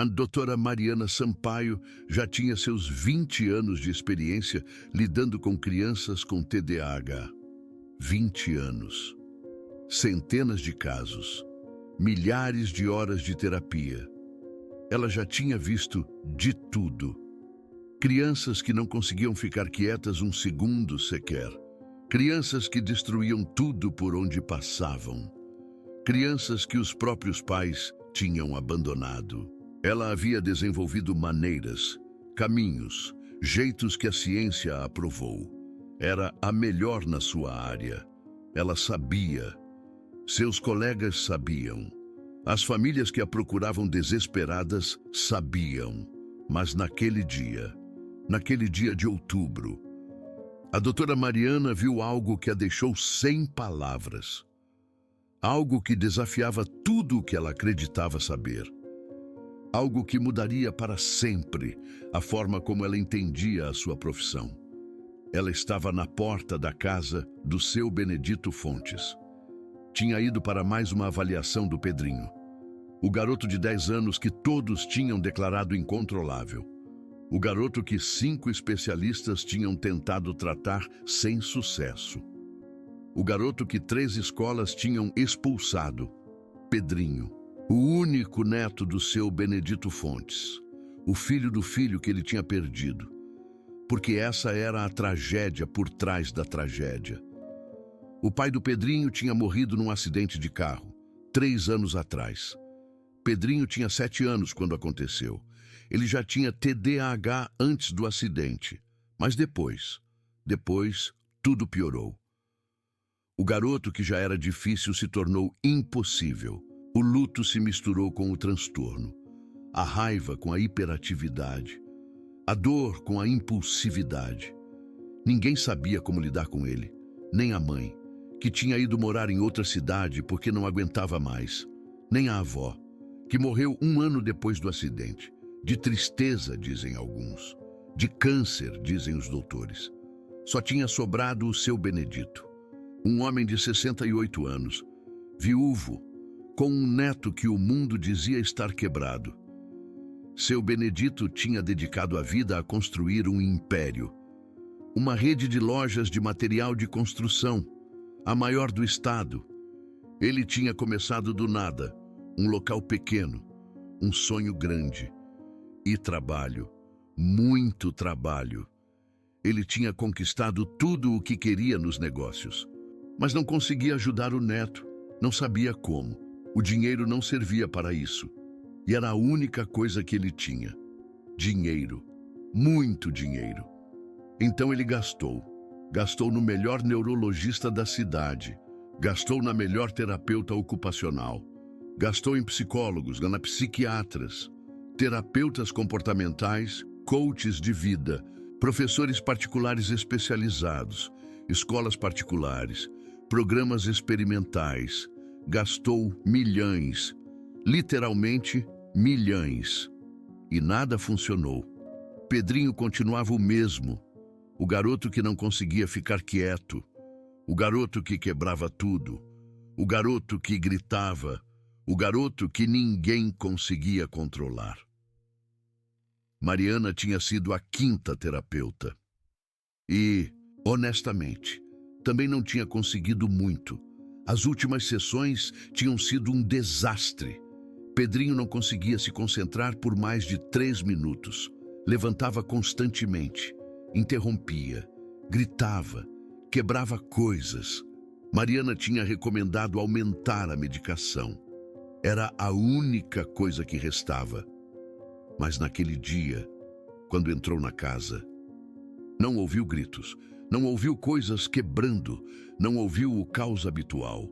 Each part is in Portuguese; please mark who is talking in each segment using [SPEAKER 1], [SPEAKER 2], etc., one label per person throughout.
[SPEAKER 1] A doutora Mariana Sampaio já tinha seus 20 anos de experiência lidando com crianças com TDAH. 20 anos. Centenas de casos. Milhares de horas de terapia. Ela já tinha visto de tudo. Crianças que não conseguiam ficar quietas um segundo sequer. Crianças que destruíam tudo por onde passavam. Crianças que os próprios pais tinham abandonado. Ela havia desenvolvido maneiras, caminhos, jeitos que a ciência aprovou. Era a melhor na sua área. Ela sabia. Seus colegas sabiam. As famílias que a procuravam desesperadas sabiam. Mas naquele dia de outubro, a doutora Mariana viu algo que a deixou sem palavras. Algo que desafiava tudo o que ela acreditava saber. Algo que mudaria para sempre a forma como ela entendia a sua profissão. Ela estava na porta da casa do seu Benedito Fontes. Tinha ido para mais uma avaliação do Pedrinho. O garoto de 10 anos que todos tinham declarado incontrolável. O garoto que 5 especialistas tinham tentado tratar sem sucesso. O garoto que 3 escolas tinham expulsado. Pedrinho. O único neto do seu Benedito Fontes, o filho do filho que ele tinha perdido, porque essa era a tragédia por trás da tragédia. O pai do Pedrinho tinha morrido num acidente de carro, 3 anos atrás. Pedrinho tinha 7 anos quando aconteceu. Ele já tinha TDAH antes do acidente, mas depois, tudo piorou. O garoto que já era difícil se tornou impossível. O luto se misturou com o transtorno, a raiva com a hiperatividade, a dor com a impulsividade. Ninguém sabia como lidar com ele, nem a mãe, que tinha ido morar em outra cidade porque não aguentava mais, nem a avó, que morreu 1 ano depois do acidente, de tristeza, dizem alguns, de câncer, dizem os doutores. Só tinha sobrado o seu Benedito, um homem de 68 anos, viúvo, com um neto que o mundo dizia estar quebrado. Seu Benedito tinha dedicado a vida a construir um império, uma rede de lojas de material de construção, a maior do estado. Ele tinha começado do nada, um local pequeno, um sonho grande. E trabalho, muito trabalho. Ele tinha conquistado tudo o que queria nos negócios, mas não conseguia ajudar o neto, não sabia como. O dinheiro não servia para isso. E era a única coisa que ele tinha. Dinheiro. Muito dinheiro. Então ele gastou. Gastou no melhor neurologista da cidade. Gastou na melhor terapeuta ocupacional. Gastou em psicólogos, na psiquiatras, terapeutas comportamentais, coaches de vida, professores particulares especializados, escolas particulares, programas experimentais. Gastou milhões, literalmente milhões. E nada funcionou. Pedrinho continuava o mesmo. O garoto que não conseguia ficar quieto. O garoto que quebrava tudo. O garoto que gritava. O garoto que ninguém conseguia controlar. Mariana tinha sido a 5ª terapeuta. E, honestamente, também não tinha conseguido muito. As últimas sessões tinham sido um desastre. Pedrinho não conseguia se concentrar por mais de 3 minutos. Levantava constantemente, interrompia, gritava, quebrava coisas. Mariana tinha recomendado aumentar a medicação. Era a única coisa que restava. Mas naquele dia, quando entrou na casa, não ouviu gritos, não ouviu coisas quebrando, não ouviu o caos habitual.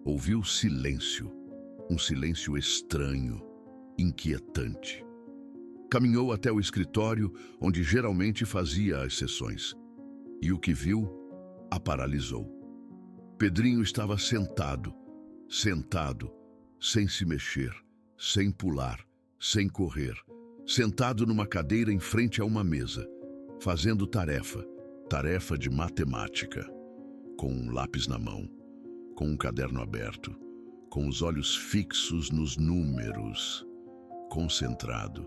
[SPEAKER 1] Ouviu silêncio, um silêncio estranho, inquietante. Caminhou até o escritório, onde geralmente fazia as sessões. E o que viu a paralisou. Pedrinho estava sentado, sem se mexer, sem pular, sem correr, sentado numa cadeira em frente a uma mesa, fazendo tarefa de matemática, com um lápis na mão, com um caderno aberto, com os olhos fixos nos números, concentrado.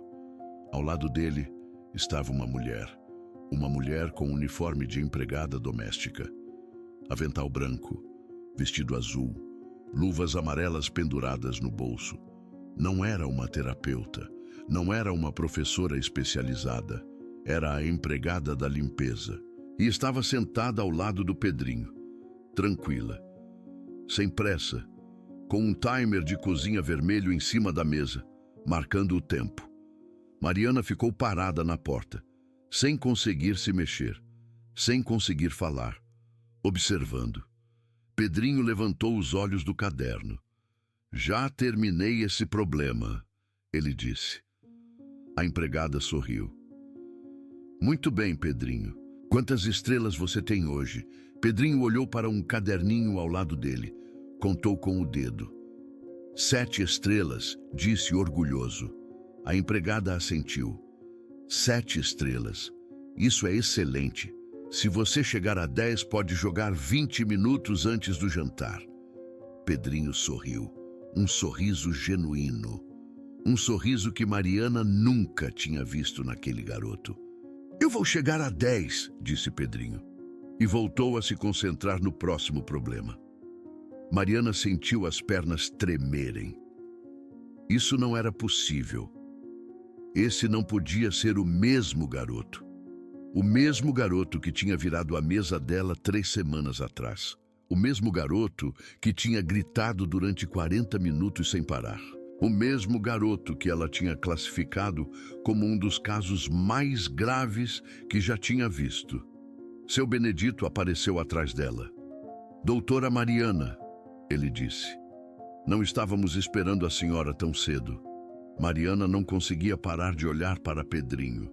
[SPEAKER 1] Ao lado dele estava uma mulher com uniforme de empregada doméstica, avental branco, vestido azul, luvas amarelas penduradas no bolso. Não era uma terapeuta, não era uma professora especializada, era a empregada da limpeza. E estava sentada ao lado do Pedrinho, tranquila, sem pressa, com um timer de cozinha vermelho em cima da mesa, marcando o tempo. Mariana ficou parada na porta, sem conseguir se mexer, sem conseguir falar, observando. Pedrinho levantou os olhos do caderno. Já terminei esse problema, ele disse. A empregada sorriu. Muito bem, Pedrinho. Quantas estrelas você tem hoje? Pedrinho olhou para um caderninho ao lado dele. Contou com o dedo. 7 estrelas, disse orgulhoso. A empregada assentiu. 7 estrelas. Isso é excelente. Se você chegar a 10, pode jogar 20 minutos antes do jantar. Pedrinho sorriu. Um sorriso genuíno. Um sorriso que Mariana nunca tinha visto naquele garoto. Eu vou chegar a 10, disse Pedrinho. E voltou a se concentrar no próximo problema. Mariana sentiu as pernas tremerem. Isso não era possível. Esse não podia ser o mesmo garoto. O mesmo garoto que tinha virado a mesa dela 3 semanas atrás. O mesmo garoto que tinha gritado durante 40 minutos sem parar. O mesmo garoto que ela tinha classificado como um dos casos mais graves que já tinha visto. Seu Benedito apareceu atrás dela. Doutora Mariana, ele disse. Não estávamos esperando a senhora tão cedo. Mariana não conseguia parar de olhar para Pedrinho.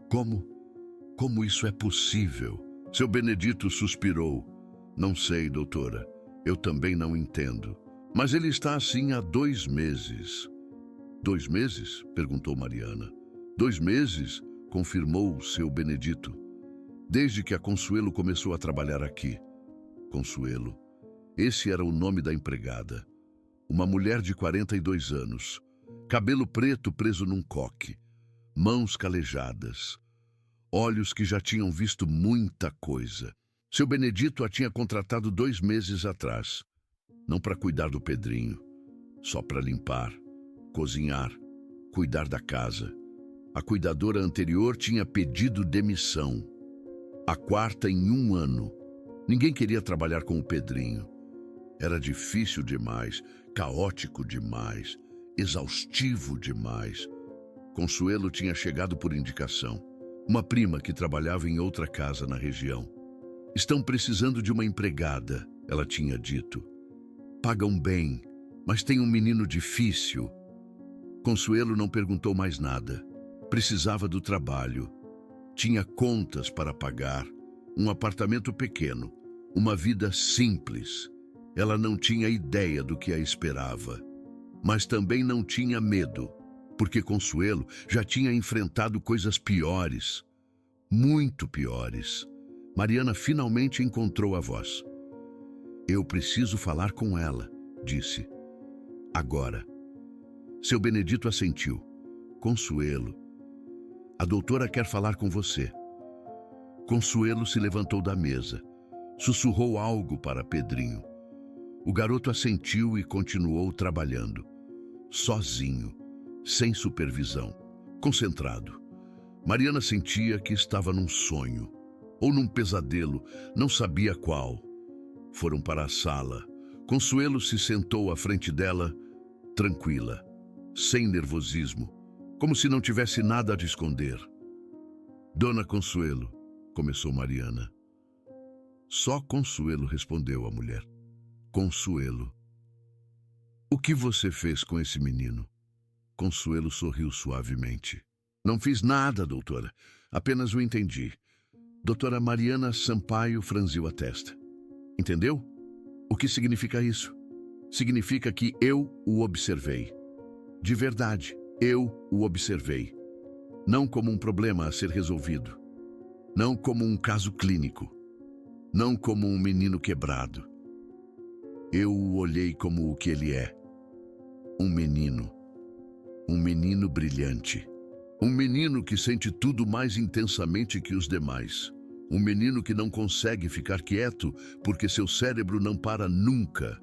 [SPEAKER 1] Como isso é possível? Seu Benedito suspirou. Não sei, doutora. Eu também não entendo. Mas ele está assim há 2 meses. 2 meses? Perguntou Mariana. 2 meses? Confirmou o seu Benedito. Desde que a Consuelo começou a trabalhar aqui. Consuelo. Esse era o nome da empregada. Uma mulher de 42 anos. Cabelo preto preso num coque. Mãos calejadas. Olhos que já tinham visto muita coisa. Seu Benedito a tinha contratado 2 meses atrás. Não para cuidar do Pedrinho, só para limpar, cozinhar, cuidar da casa. A cuidadora anterior tinha pedido demissão. A 4ª em 1 ano. Ninguém queria trabalhar com o Pedrinho. Era difícil demais, caótico demais, exaustivo demais. Consuelo tinha chegado por indicação. Uma prima que trabalhava em outra casa na região. Estão precisando de uma empregada, ela tinha dito. Pagam bem, mas tem um menino difícil. Consuelo não perguntou mais nada. Precisava do trabalho. Tinha contas para pagar, um apartamento pequeno, uma vida simples. Ela não tinha ideia do que a esperava, mas também não tinha medo, porque Consuelo já tinha enfrentado coisas piores, muito piores. Mariana finalmente encontrou a voz. Eu preciso falar com ela, disse. Agora. Seu Benedito assentiu. Consuelo. A doutora quer falar com você. Consuelo se levantou da mesa. Sussurrou algo para Pedrinho. O garoto assentiu e continuou trabalhando. Sozinho, sem supervisão, concentrado. Mariana sentia que estava num sonho, ou num pesadelo, não sabia qual. Foram para a sala. Consuelo se sentou à frente dela, tranquila, sem nervosismo, como se não tivesse nada a esconder. Dona Consuelo, começou Mariana. Só Consuelo, respondeu a mulher. Consuelo. O que você fez com esse menino? Consuelo sorriu suavemente. Não fiz nada, doutora. Apenas o entendi. Doutora Mariana Sampaio franziu a testa. Entendeu? O que significa isso? Significa que eu o observei. De verdade, eu o observei. Não como um problema a ser resolvido. Não como um caso clínico. Não como um menino quebrado. Eu o olhei como o que ele é. Um menino. Um menino brilhante. Um menino que sente tudo mais intensamente que os demais. Um menino que não consegue ficar quieto porque seu cérebro não para nunca.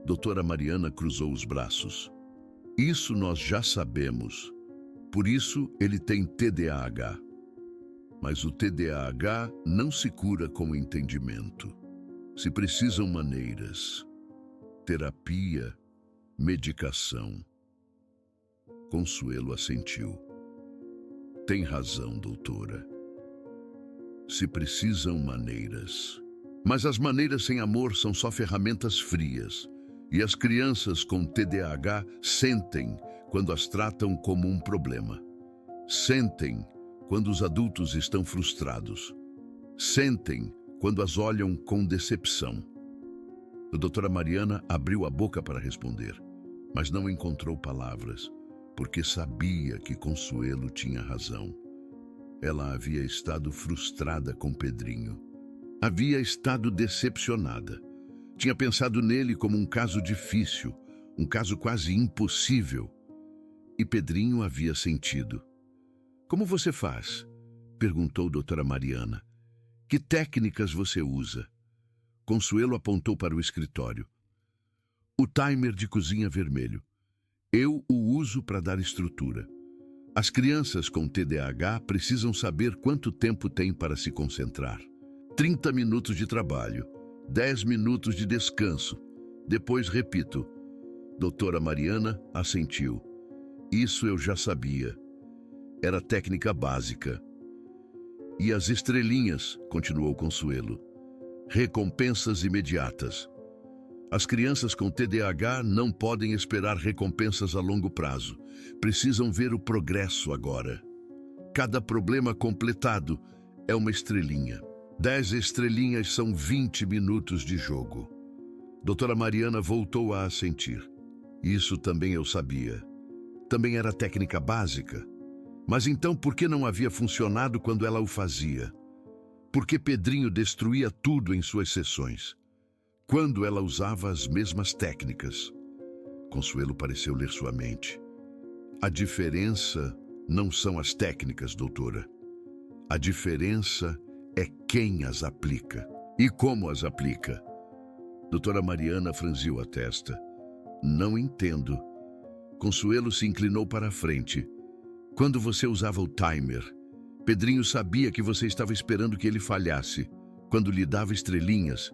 [SPEAKER 1] Doutora Mariana cruzou os braços. Isso nós já sabemos. Por isso ele tem TDAH. Mas o TDAH não se cura com entendimento. Se precisam maneiras. Terapia, medicação. Consuelo assentiu. Tem razão, doutora. Se precisam maneiras. Mas as maneiras sem amor são só ferramentas frias. E as crianças com TDAH sentem quando as tratam como um problema. Sentem quando os adultos estão frustrados. Sentem quando as olham com decepção. A doutora Mariana abriu a boca para responder, mas não encontrou palavras, porque sabia que Consuelo tinha razão. Ela havia estado frustrada com Pedrinho. Havia estado decepcionada. Tinha pensado nele como um caso difícil, um caso quase impossível. E Pedrinho havia sentido. Como você faz? Perguntou doutora Mariana. Que técnicas você usa? Consuelo apontou para o escritório. O timer de cozinha vermelho. Eu o uso para dar estrutura. As crianças com TDAH precisam saber quanto tempo têm para se concentrar. 30 minutos de trabalho, 10 minutos de descanso. Depois repito. Doutora Mariana assentiu. Isso eu já sabia. Era técnica básica. E as estrelinhas, continuou Consuelo. Recompensas imediatas. As crianças com TDAH não podem esperar recompensas a longo prazo. Precisam ver o progresso agora. Cada problema completado é uma estrelinha. 10 estrelinhas são 20 minutos de jogo. Doutora Mariana voltou a assentir. Isso também eu sabia. Também era técnica básica. Mas então por que não havia funcionado quando ela o fazia? Por que Pedrinho destruía tudo em suas sessões? Quando ela usava as mesmas técnicas? Consuelo pareceu ler sua mente. A diferença não são as técnicas, doutora. A diferença é quem as aplica e como as aplica. Doutora Mariana franziu a testa. Não entendo. Consuelo se inclinou para a frente. Quando você usava o timer, Pedrinho sabia que você estava esperando que ele falhasse. Quando lhe dava estrelinhas,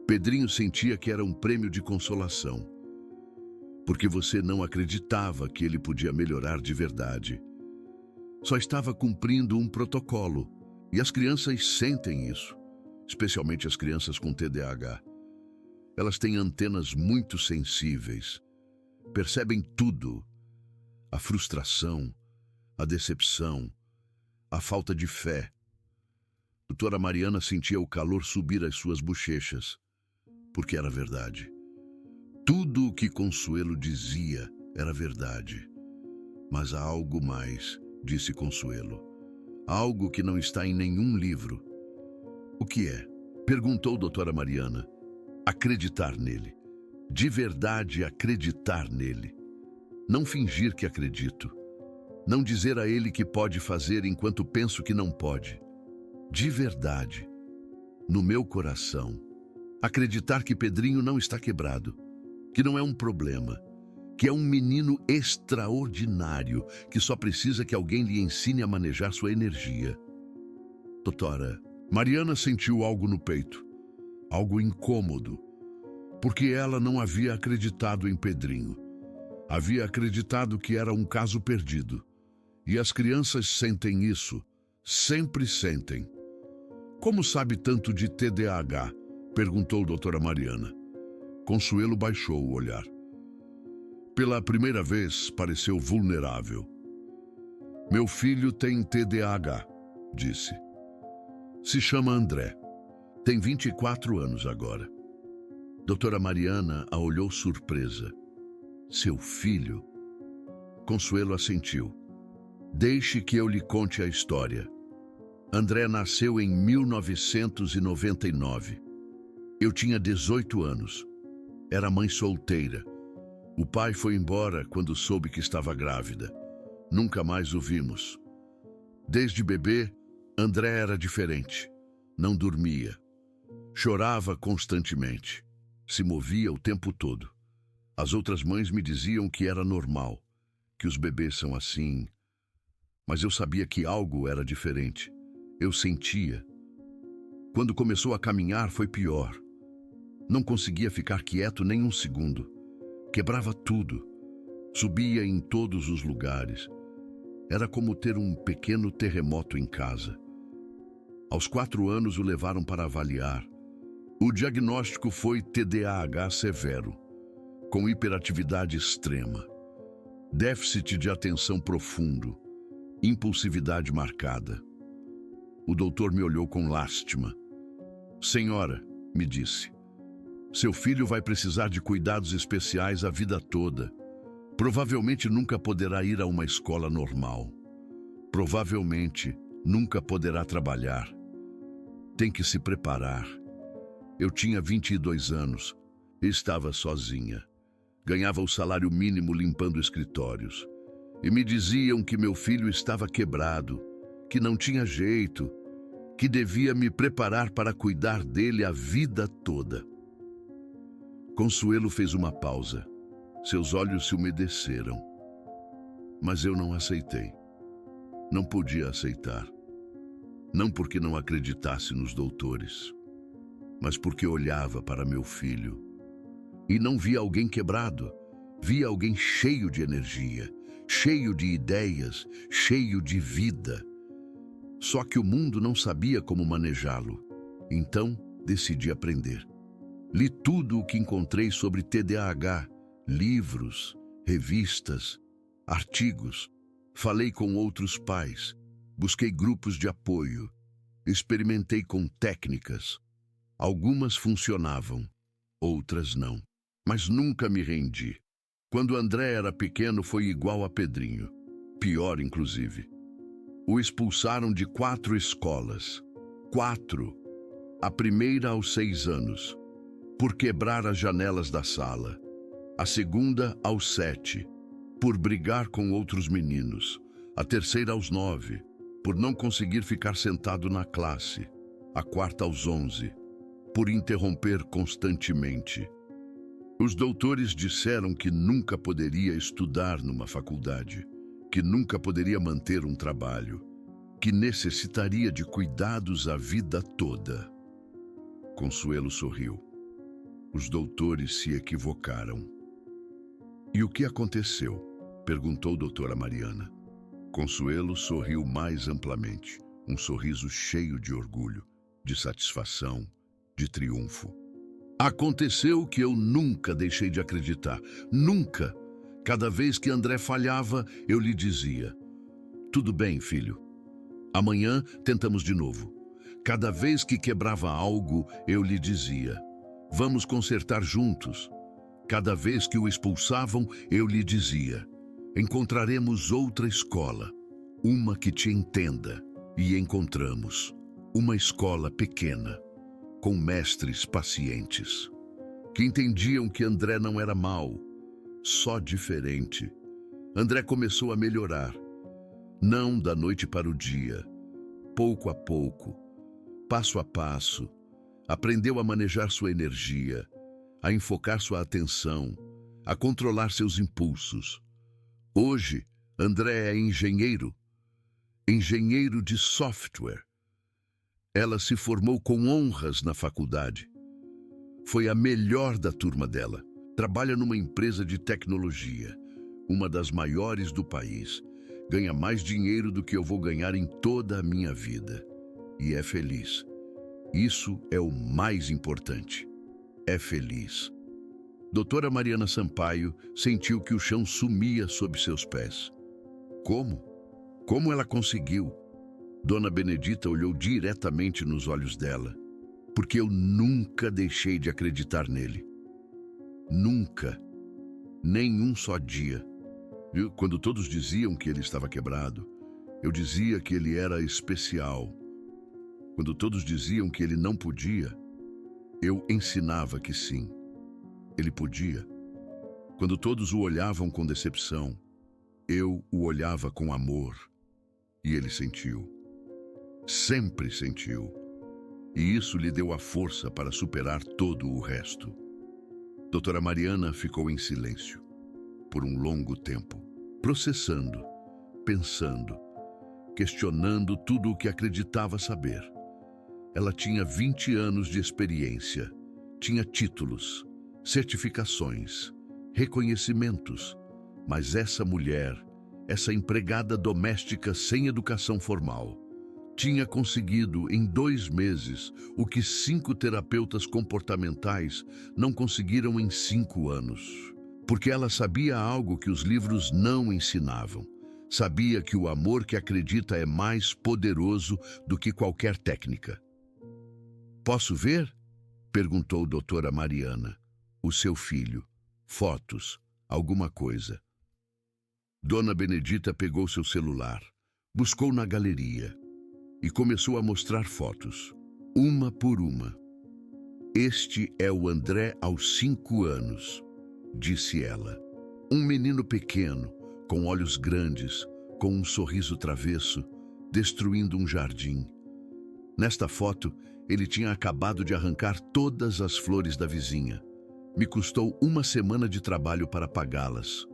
[SPEAKER 1] Pedrinho sentia que era um prêmio de consolação. Porque você não acreditava que ele podia melhorar de verdade. Só estava cumprindo um protocolo. E as crianças sentem isso, especialmente as crianças com TDAH. Elas têm antenas muito sensíveis. Percebem tudo. A frustração, a decepção, a falta de fé. Doutora Mariana sentia o calor subir às suas bochechas, porque era verdade. Tudo o que Consuelo dizia era verdade. Mas há algo mais, disse Consuelo. Algo que não está em nenhum livro. O que é? Perguntou doutora Mariana. Acreditar nele. De verdade acreditar nele. Não fingir que acredito. Não dizer a ele que pode fazer enquanto penso que não pode. De verdade. No meu coração. Acreditar que Pedrinho não está quebrado. Que não é um problema. Que é um menino extraordinário, que só precisa que alguém lhe ensine a manejar sua energia. Doutora, Mariana sentiu algo no peito, algo incômodo, porque ela não havia acreditado em Pedrinho. Havia acreditado que era um caso perdido. E as crianças sentem isso, sempre sentem. Como sabe tanto de TDAH? Perguntou doutora Mariana. Consuelo baixou o olhar. Pela primeira vez, pareceu vulnerável. Meu filho tem TDAH, disse. Se chama André. Tem 24 anos agora. Doutora Mariana a olhou surpresa. Seu filho? Consuelo assentiu. Deixe que eu lhe conte a história. André nasceu em 1999. Eu tinha 18 anos. Era mãe solteira. O pai foi embora quando soube que estava grávida. Nunca mais o vimos. Desde bebê, André era diferente. Não dormia. Chorava constantemente. Se movia o tempo todo. As outras mães me diziam que era normal, que os bebês são assim. Mas eu sabia que algo era diferente. Eu sentia. Quando começou a caminhar, foi pior. Não conseguia ficar quieto nem um segundo. Quebrava tudo. Subia em todos os lugares. Era como ter um pequeno terremoto em casa. Aos 4 anos o levaram para avaliar. O diagnóstico foi TDAH severo, com hiperatividade extrema, déficit de atenção profundo, impulsividade marcada. O doutor me olhou com lástima. Senhora, me disse, seu filho vai precisar de cuidados especiais a vida toda. Provavelmente nunca poderá ir a uma escola normal. Provavelmente nunca poderá trabalhar. Tem que se preparar. Eu tinha 22 anos. Estava sozinha. Ganhava o salário mínimo limpando escritórios. E me diziam que meu filho estava quebrado, que não tinha jeito, que devia me preparar para cuidar dele a vida toda. Consuelo fez uma pausa. Seus olhos se umedeceram. Mas eu não aceitei. Não podia aceitar. Não porque não acreditasse nos doutores, mas porque olhava para meu filho e não via alguém quebrado, via alguém cheio de energia, cheio de ideias, cheio de vida. Só que o mundo não sabia como manejá-lo. Então, decidi aprender. Li tudo o que encontrei sobre TDAH, livros, revistas, artigos. Falei com outros pais, busquei grupos de apoio, experimentei com técnicas. Algumas funcionavam, outras não. Mas nunca me rendi. Quando André era pequeno foi igual a Pedrinho. Pior, inclusive. O expulsaram de 4 escolas. 4. A primeira aos 6 anos, por quebrar as janelas da sala. A segunda aos 7, por brigar com outros meninos. A terceira aos 9, por não conseguir ficar sentado na classe. A quarta aos 11, por interromper constantemente. Os doutores disseram que nunca poderia estudar numa faculdade, que nunca poderia manter um trabalho, que necessitaria de cuidados a vida toda. Consuelo sorriu. Os doutores se equivocaram. E o que aconteceu? Perguntou doutora Mariana. Consuelo sorriu mais amplamente, um sorriso cheio de orgulho, de satisfação, de triunfo. Aconteceu que eu nunca deixei de acreditar. Nunca. Cada vez que André falhava, eu lhe dizia: tudo bem, filho. Amanhã tentamos de novo. Cada vez que quebrava algo, eu lhe dizia: vamos consertar juntos. Cada vez que o expulsavam, eu lhe dizia: encontraremos outra escola, uma que te entenda. E encontramos uma escola pequena, com mestres pacientes, que entendiam que André não era mau, só diferente. André começou a melhorar, não da noite para o dia, pouco a pouco, passo a passo. Aprendeu a manejar sua energia, a enfocar sua atenção, a controlar seus impulsos. Hoje, André é engenheiro de software. Ela se formou com honras na faculdade. Foi a melhor da turma dela. Trabalha numa empresa de tecnologia, uma das maiores do país. Ganha mais dinheiro do que eu vou ganhar em toda a minha vida. E é feliz. Isso é o mais importante. É feliz. Doutora Mariana Sampaio sentiu que o chão sumia sob seus pés. Como? Como ela conseguiu? Dona Benedita olhou diretamente nos olhos dela, porque eu nunca deixei de acreditar nele. Nunca. Nem um só dia. Quando todos diziam que ele estava quebrado, eu dizia que ele era especial. Quando todos diziam que ele não podia, eu ensinava que sim, ele podia. Quando todos o olhavam com decepção, eu o olhava com amor e ele sentiu. Sempre sentiu. E isso lhe deu a força para superar todo o resto. Doutora Mariana ficou em silêncio por um longo tempo, processando, pensando, questionando tudo o que acreditava saber. Ela tinha 20 anos de experiência, tinha títulos, certificações, reconhecimentos, mas essa mulher, essa empregada doméstica sem educação formal, tinha conseguido em 2 meses o que 5 terapeutas comportamentais não conseguiram em 5 anos. Porque ela sabia algo que os livros não ensinavam. Sabia que o amor que acredita é mais poderoso do que qualquer técnica. Posso ver? Perguntou doutora Mariana. O seu filho. Fotos. Alguma coisa. Dona Benedita pegou seu celular, buscou na galeria e começou a mostrar fotos, uma por uma. Este é o André aos 5 anos, disse ela. Um menino pequeno, com olhos grandes, com um sorriso travesso, destruindo um jardim. Nesta foto, ele tinha acabado de arrancar todas as flores da vizinha. Me custou 1 semana de trabalho para pagá-las.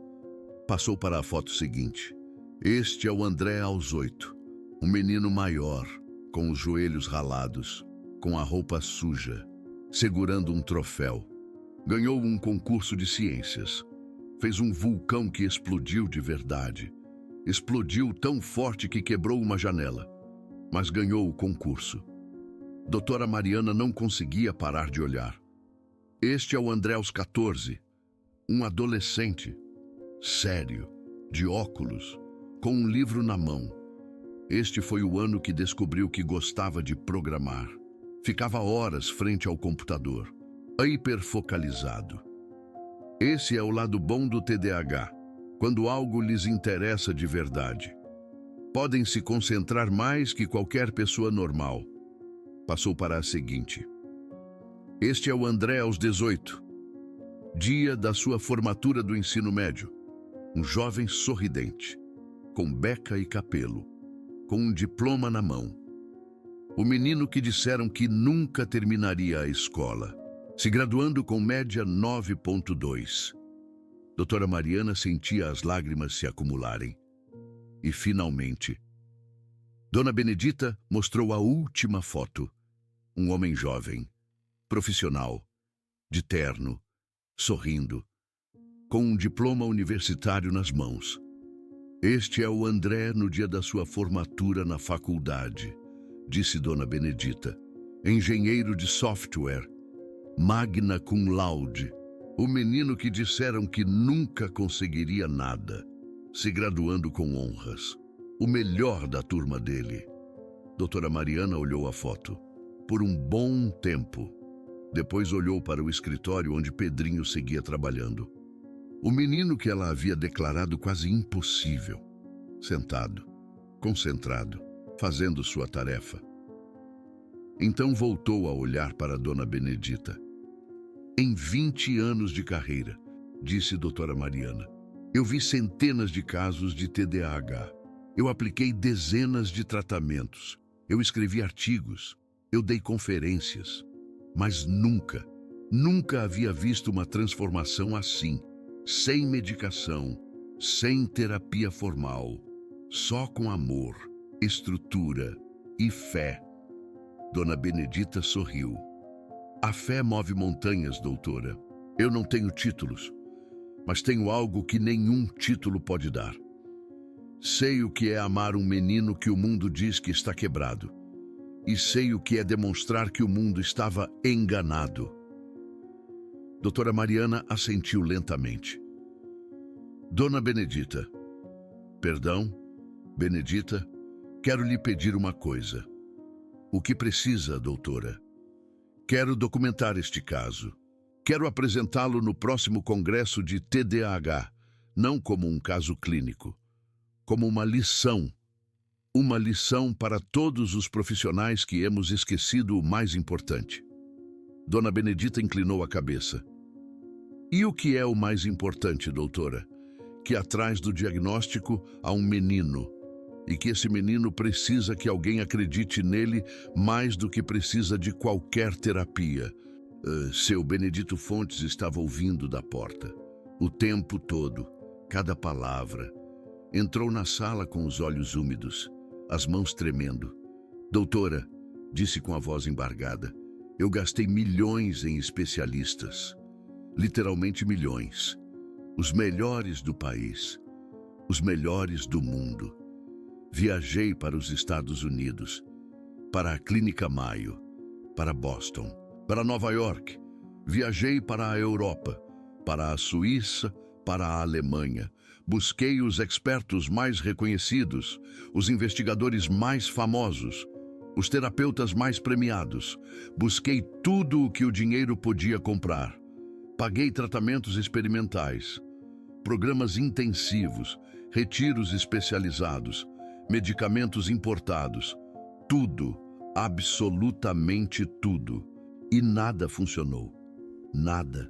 [SPEAKER 1] Passou para a foto seguinte. Este é o André aos 8. Um menino maior, com os joelhos ralados, com a roupa suja, segurando um troféu. Ganhou um concurso de ciências. Fez um vulcão que explodiu de verdade. Explodiu tão forte que quebrou uma janela. Mas ganhou o concurso. Doutora Mariana não conseguia parar de olhar. Este é o André aos 14. Um adolescente, sério, de óculos, com um livro na mão. Este foi o ano que descobriu que gostava de programar. Ficava horas frente ao computador, hiperfocalizado. Esse é o lado bom do TDAH, quando algo lhes interessa de verdade. Podem se concentrar mais que qualquer pessoa normal. Passou para a seguinte. Este é o André aos 18. Dia da sua formatura do ensino médio. Um jovem sorridente, com beca e capelo, com um diploma na mão. O menino que disseram que nunca terminaria a escola, se graduando com média 9,2. Doutora Mariana sentia as lágrimas se acumularem. E, finalmente, Dona Benedita mostrou a última foto. Um homem jovem, profissional, de terno, sorrindo, com um diploma universitário nas mãos. Este é o André no dia da sua formatura na faculdade, disse Dona Benedita. Engenheiro de software, magna cum laude, o menino que disseram que nunca conseguiria nada, se graduando com honras, o melhor da turma dele. Doutora Mariana olhou a foto por um bom tempo. Depois olhou para o escritório onde Pedrinho seguia trabalhando. O menino que ela havia declarado quase impossível, sentado, concentrado, fazendo sua tarefa. Então voltou a olhar para Dona Benedita. Em 20 anos de carreira, disse doutora Mariana, eu vi centenas de casos de TDAH. Eu apliquei dezenas de tratamentos. Eu escrevi artigos. Eu dei conferências. Mas nunca havia visto uma transformação assim. Sem medicação, sem terapia formal, só com amor, estrutura e fé. Dona Benedita sorriu. A fé move montanhas, doutora. Eu não tenho títulos, mas tenho algo que nenhum título pode dar. Sei o que é amar um menino que o mundo diz que está quebrado. E sei o que é demonstrar que o mundo estava enganado. Doutora Mariana assentiu lentamente. Dona Benedita. Perdão, Benedita, quero lhe pedir uma coisa. O que precisa, doutora? Quero documentar este caso. Quero apresentá-lo no próximo congresso de TDAH, não como um caso clínico, como uma lição para todos os profissionais que hemos esquecido o mais importante. Dona Benedita inclinou a cabeça. E o que é o mais importante, doutora? Que atrás do diagnóstico há um menino. E que esse menino precisa que alguém acredite nele mais do que precisa de qualquer terapia. Seu Benedito Fontes estava ouvindo da porta. O tempo todo, cada palavra. Entrou na sala com os olhos úmidos, as mãos tremendo. Doutora, disse com a voz embargada, eu gastei milhões em especialistas. Literalmente milhões. Os melhores do país. Os melhores do mundo. Viajei para os Estados Unidos, para a Clínica Mayo, para Boston, para Nova York. Viajei para a Europa, para a Suíça, para a Alemanha. Busquei os expertos mais reconhecidos, os investigadores mais famosos, os terapeutas mais premiados. Busquei tudo o que o dinheiro podia comprar. Paguei tratamentos experimentais, programas intensivos, retiros especializados, medicamentos importados. Tudo, absolutamente tudo. E nada funcionou. Nada.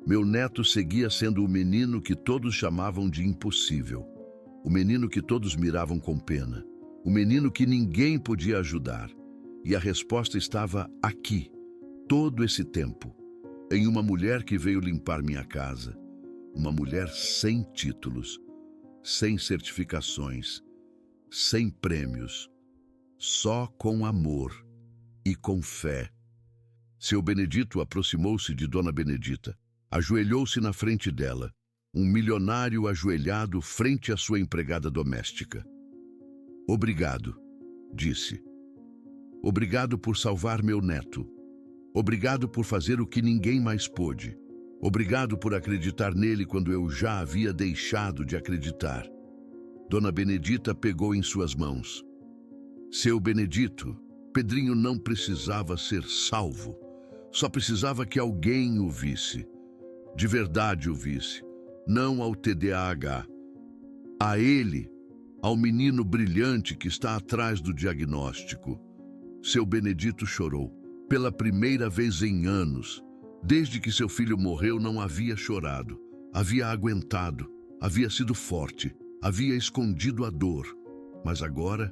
[SPEAKER 1] Meu neto seguia sendo o menino que todos chamavam de impossível. O menino que todos miravam com pena. O menino que ninguém podia ajudar. E a resposta estava aqui, todo esse tempo, em uma mulher que veio limpar minha casa. Uma mulher sem títulos, sem certificações, sem prêmios, só com amor e com fé. Seu Benedito aproximou-se de Dona Benedita, ajoelhou-se na frente dela, um milionário ajoelhado frente à sua empregada doméstica. Obrigado, disse. Obrigado por salvar meu neto. Obrigado por fazer o que ninguém mais pôde. Obrigado por acreditar nele quando eu já havia deixado de acreditar. Dona Benedita pegou em suas mãos. Seu Benedito, Pedrinho não precisava ser salvo. Só precisava que alguém o visse. De verdade o visse. Não ao TDAH. A ele, ao menino brilhante que está atrás do diagnóstico. Seu Benedito chorou. Pela primeira vez em anos. Desde que seu filho morreu, não havia chorado. Havia aguentado. Havia sido forte. Havia escondido a dor, mas agora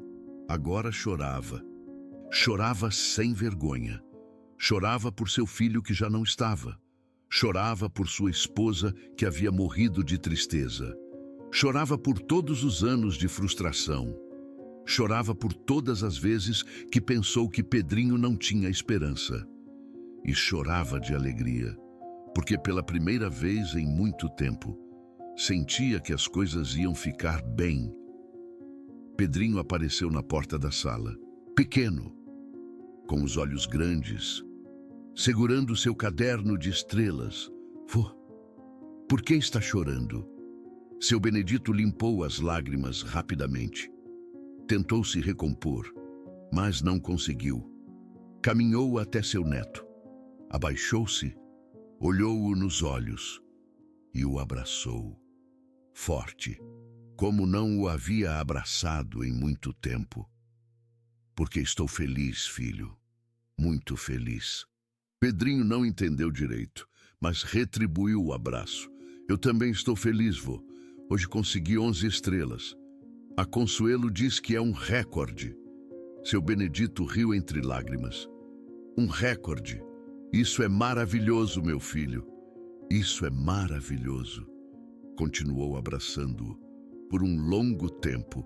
[SPEAKER 1] chorava. Chorava sem vergonha. Chorava por seu filho que já não estava. Chorava por sua esposa que havia morrido de tristeza. Chorava por todos os anos de frustração. Chorava por todas as vezes que pensou que Pedrinho não tinha esperança. E chorava de alegria, porque pela primeira vez em muito tempo, sentia que as coisas iam ficar bem. Pedrinho apareceu na porta da sala, pequeno, com os olhos grandes, segurando seu caderno de estrelas. Vô, por que está chorando? Seu Benedito limpou as lágrimas rapidamente. Tentou se recompor, mas não conseguiu. Caminhou até seu neto. Abaixou-se, olhou-o nos olhos e o abraçou. Forte, como não o havia abraçado em muito tempo. Porque estou feliz, filho, muito feliz. Pedrinho não entendeu direito, mas retribuiu o abraço. Eu também estou feliz, vô. Hoje consegui 11 estrelas. A Consuelo diz que é um recorde. Seu Benedito riu entre lágrimas. Um recorde. Isso é maravilhoso, meu filho. Isso é maravilhoso. Continuou abraçando-o por um longo tempo,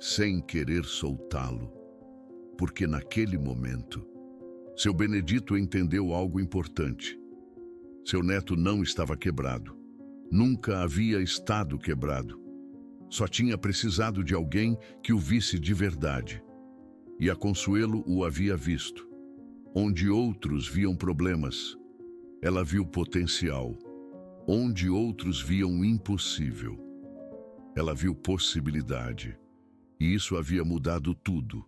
[SPEAKER 1] sem querer soltá-lo, porque naquele momento, seu Benedito entendeu algo importante. Seu neto não estava quebrado. Nunca havia estado quebrado. Só tinha precisado de alguém que o visse de verdade. E a Consuelo o havia visto. Onde outros viam problemas, ela viu potencial. Onde outros viam impossível, ela viu possibilidade. E isso havia mudado tudo.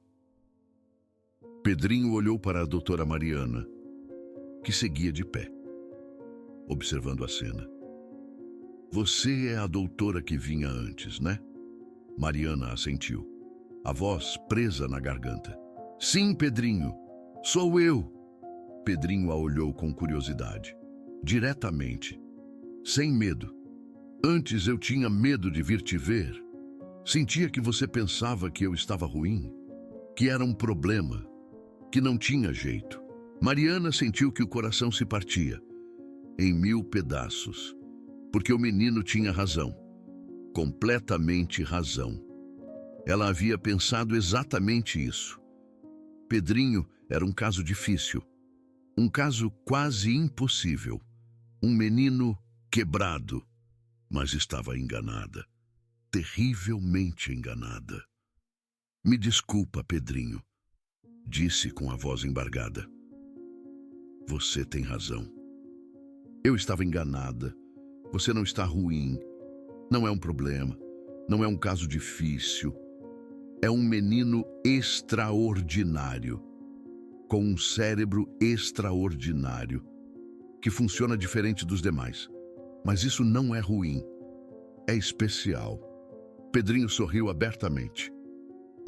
[SPEAKER 1] Pedrinho olhou para a doutora Mariana, que seguia de pé, observando a cena. Você é a doutora que vinha antes, né? Mariana assentiu, a voz presa na garganta. Sim, Pedrinho, sou eu. Pedrinho a olhou com curiosidade. diretamente, sem medo. Antes eu tinha medo de vir te ver. Sentia que você pensava que eu estava ruim, que era um problema, que não tinha jeito. Mariana sentiu que o coração se partia em 1000 pedaços, porque o menino tinha razão, completamente razão. Ela havia pensado exatamente isso. Pedrinho era um caso difícil, um caso quase impossível, um menino quebrado, mas estava enganada, terrivelmente enganada. Me desculpa, Pedrinho, disse com a voz embargada. Você tem razão. Eu estava enganada. Você não está ruim. Não é um problema. Não é um caso difícil. É um menino extraordinário, com um cérebro extraordinário, que funciona diferente dos demais. Mas isso não é ruim. É especial. Pedrinho sorriu abertamente.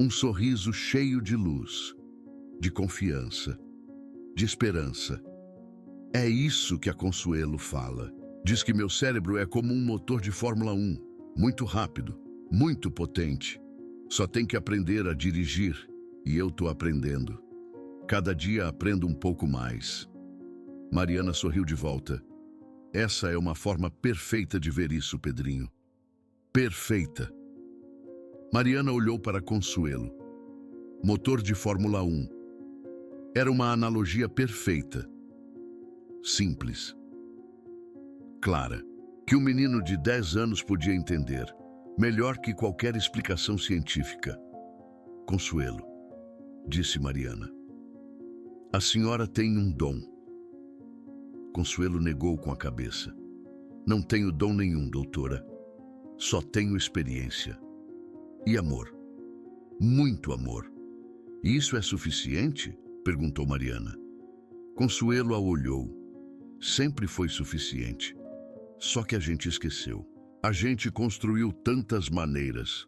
[SPEAKER 1] Um sorriso cheio de luz, de confiança, de esperança. É isso que a Consuelo fala. Diz que meu cérebro é como um motor de Fórmula 1, muito rápido, muito potente. Só tem que aprender a dirigir, e eu estou aprendendo. Cada dia aprendo um pouco mais. Mariana sorriu de volta. Essa é uma forma perfeita de ver isso, Pedrinho. Perfeita. Mariana olhou para Consuelo. Motor de Fórmula 1. Era uma analogia perfeita. Simples. Clara, que um menino de 10 anos podia entender, melhor que qualquer explicação científica. Consuelo, disse Mariana. A senhora tem um dom. Consuelo negou com a cabeça. Não tenho dom nenhum, doutora. Só tenho experiência. E amor. Muito amor. E isso é suficiente? Perguntou Mariana. Consuelo a olhou. Sempre foi suficiente. Só que a gente esqueceu. A gente construiu tantas maneiras,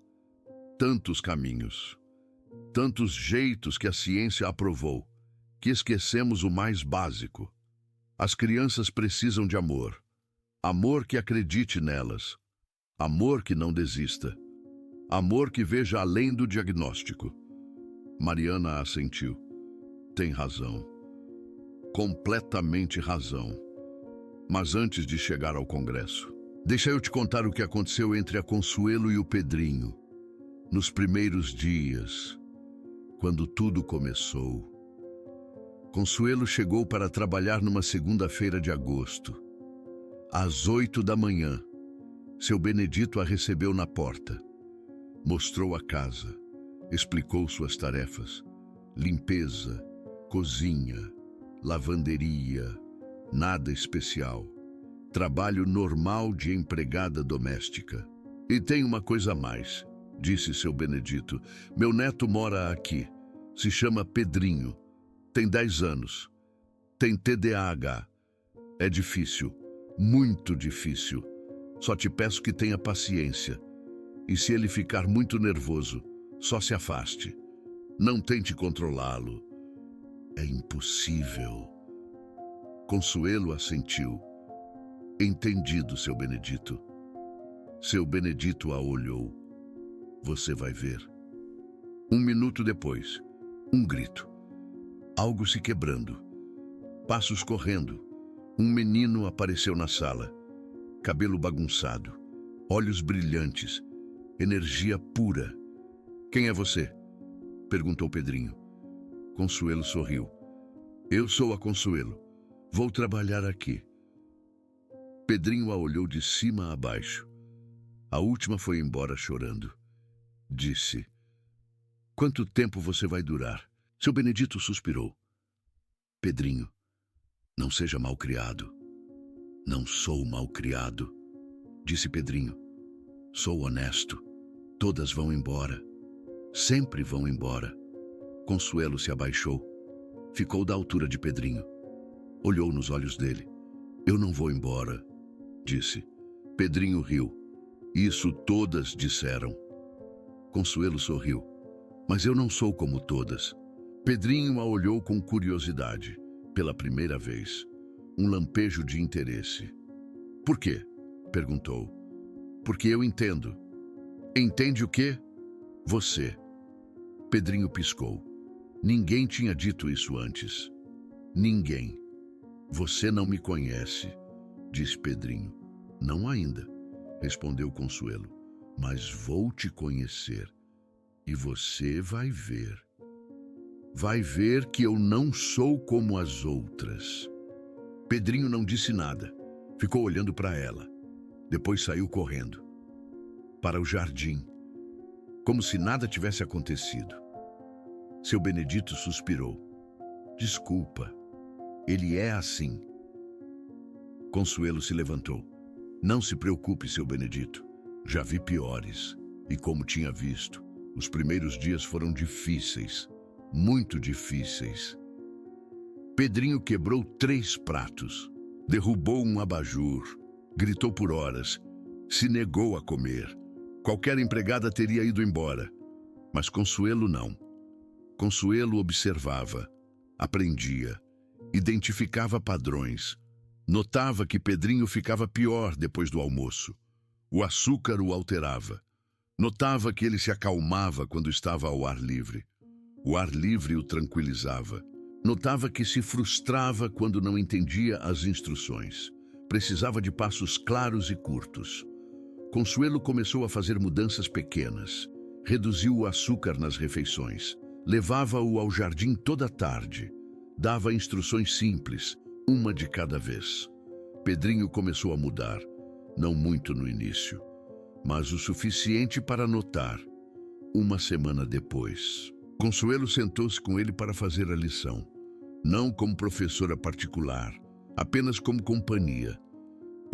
[SPEAKER 1] tantos caminhos, tantos jeitos que a ciência aprovou, que esquecemos o mais básico. As crianças precisam de amor. Amor que acredite nelas. Amor que não desista. Amor que veja além do diagnóstico. Mariana assentiu. Tem razão. Completamente razão. Mas antes de chegar ao congresso, deixa eu te contar o que aconteceu entre a Consuelo e o Pedrinho. Nos primeiros dias, quando tudo começou. Consuelo chegou para trabalhar numa segunda-feira de agosto. Às 8 da manhã, seu Benedito a recebeu na porta. Mostrou a casa, explicou suas tarefas. Limpeza, cozinha, lavanderia, nada especial. Trabalho normal de empregada doméstica. E tem uma coisa a mais, disse seu Benedito. Meu neto mora aqui. Se chama Pedrinho. Tem 10 anos. Tem TDAH. É difícil. Muito difícil. Só te peço que tenha paciência. E se ele ficar muito nervoso, só se afaste. Não tente controlá-lo. É impossível. Consuelo assentiu. Entendido, seu Benedito. Seu Benedito a olhou. Você vai ver. 1 minuto depois, um grito. Algo se quebrando. Passos correndo. Um menino apareceu na sala. Cabelo bagunçado. Olhos brilhantes. Energia pura. Quem é você? Perguntou Pedrinho. Consuelo sorriu. Eu sou a Consuelo. Vou trabalhar aqui. Pedrinho a olhou de cima a baixo. A última foi embora chorando. Disse: Quanto tempo você vai durar? Seu Benedito suspirou. Pedrinho, não seja malcriado. Não sou malcriado, disse Pedrinho. Sou honesto. Todas vão embora. Sempre vão embora. Consuelo se abaixou. Ficou da altura de Pedrinho. Olhou nos olhos dele. Eu não vou embora, disse. Pedrinho riu. Isso todas disseram. Consuelo sorriu. Mas eu não sou como todas. Pedrinho a olhou com curiosidade. Pela primeira vez. um lampejo de interesse. Por quê? Perguntou. Porque eu entendo. Entende o quê? Você. Pedrinho piscou. Ninguém tinha dito isso antes. Ninguém. Você não me conhece, disse Pedrinho. Não ainda, respondeu Consuelo. Mas vou te conhecer. E você vai ver. Vai ver que eu não sou como as outras. Pedrinho não disse nada. Ficou olhando para ela. Depois saiu correndo. Para o jardim. Como se nada tivesse acontecido. Seu Benedito suspirou. Desculpa. Ele é assim. Consuelo se levantou. Não se preocupe, seu Benedito. Já vi piores. E como tinha visto, os primeiros dias foram difíceis. Muito difíceis. Pedrinho quebrou 3 pratos. Derrubou um abajur. Gritou por horas. Se negou a comer. Qualquer empregada teria ido embora. Mas Consuelo não. Consuelo observava, aprendia, identificava padrões. Notava que Pedrinho ficava pior depois do almoço. O açúcar o alterava. Notava que ele se acalmava quando estava ao ar livre. O ar livre o tranquilizava. Notava que se frustrava quando não entendia as instruções. Precisava de passos claros e curtos. Consuelo começou a fazer mudanças pequenas. Reduziu o açúcar nas refeições. Levava-o ao jardim toda tarde. Dava instruções simples, uma de cada vez. Pedrinho começou a mudar. Não muito no início, mas o suficiente para notar. Uma semana depois, Consuelo sentou-se com ele para fazer a lição. Não como professora particular, apenas como companhia.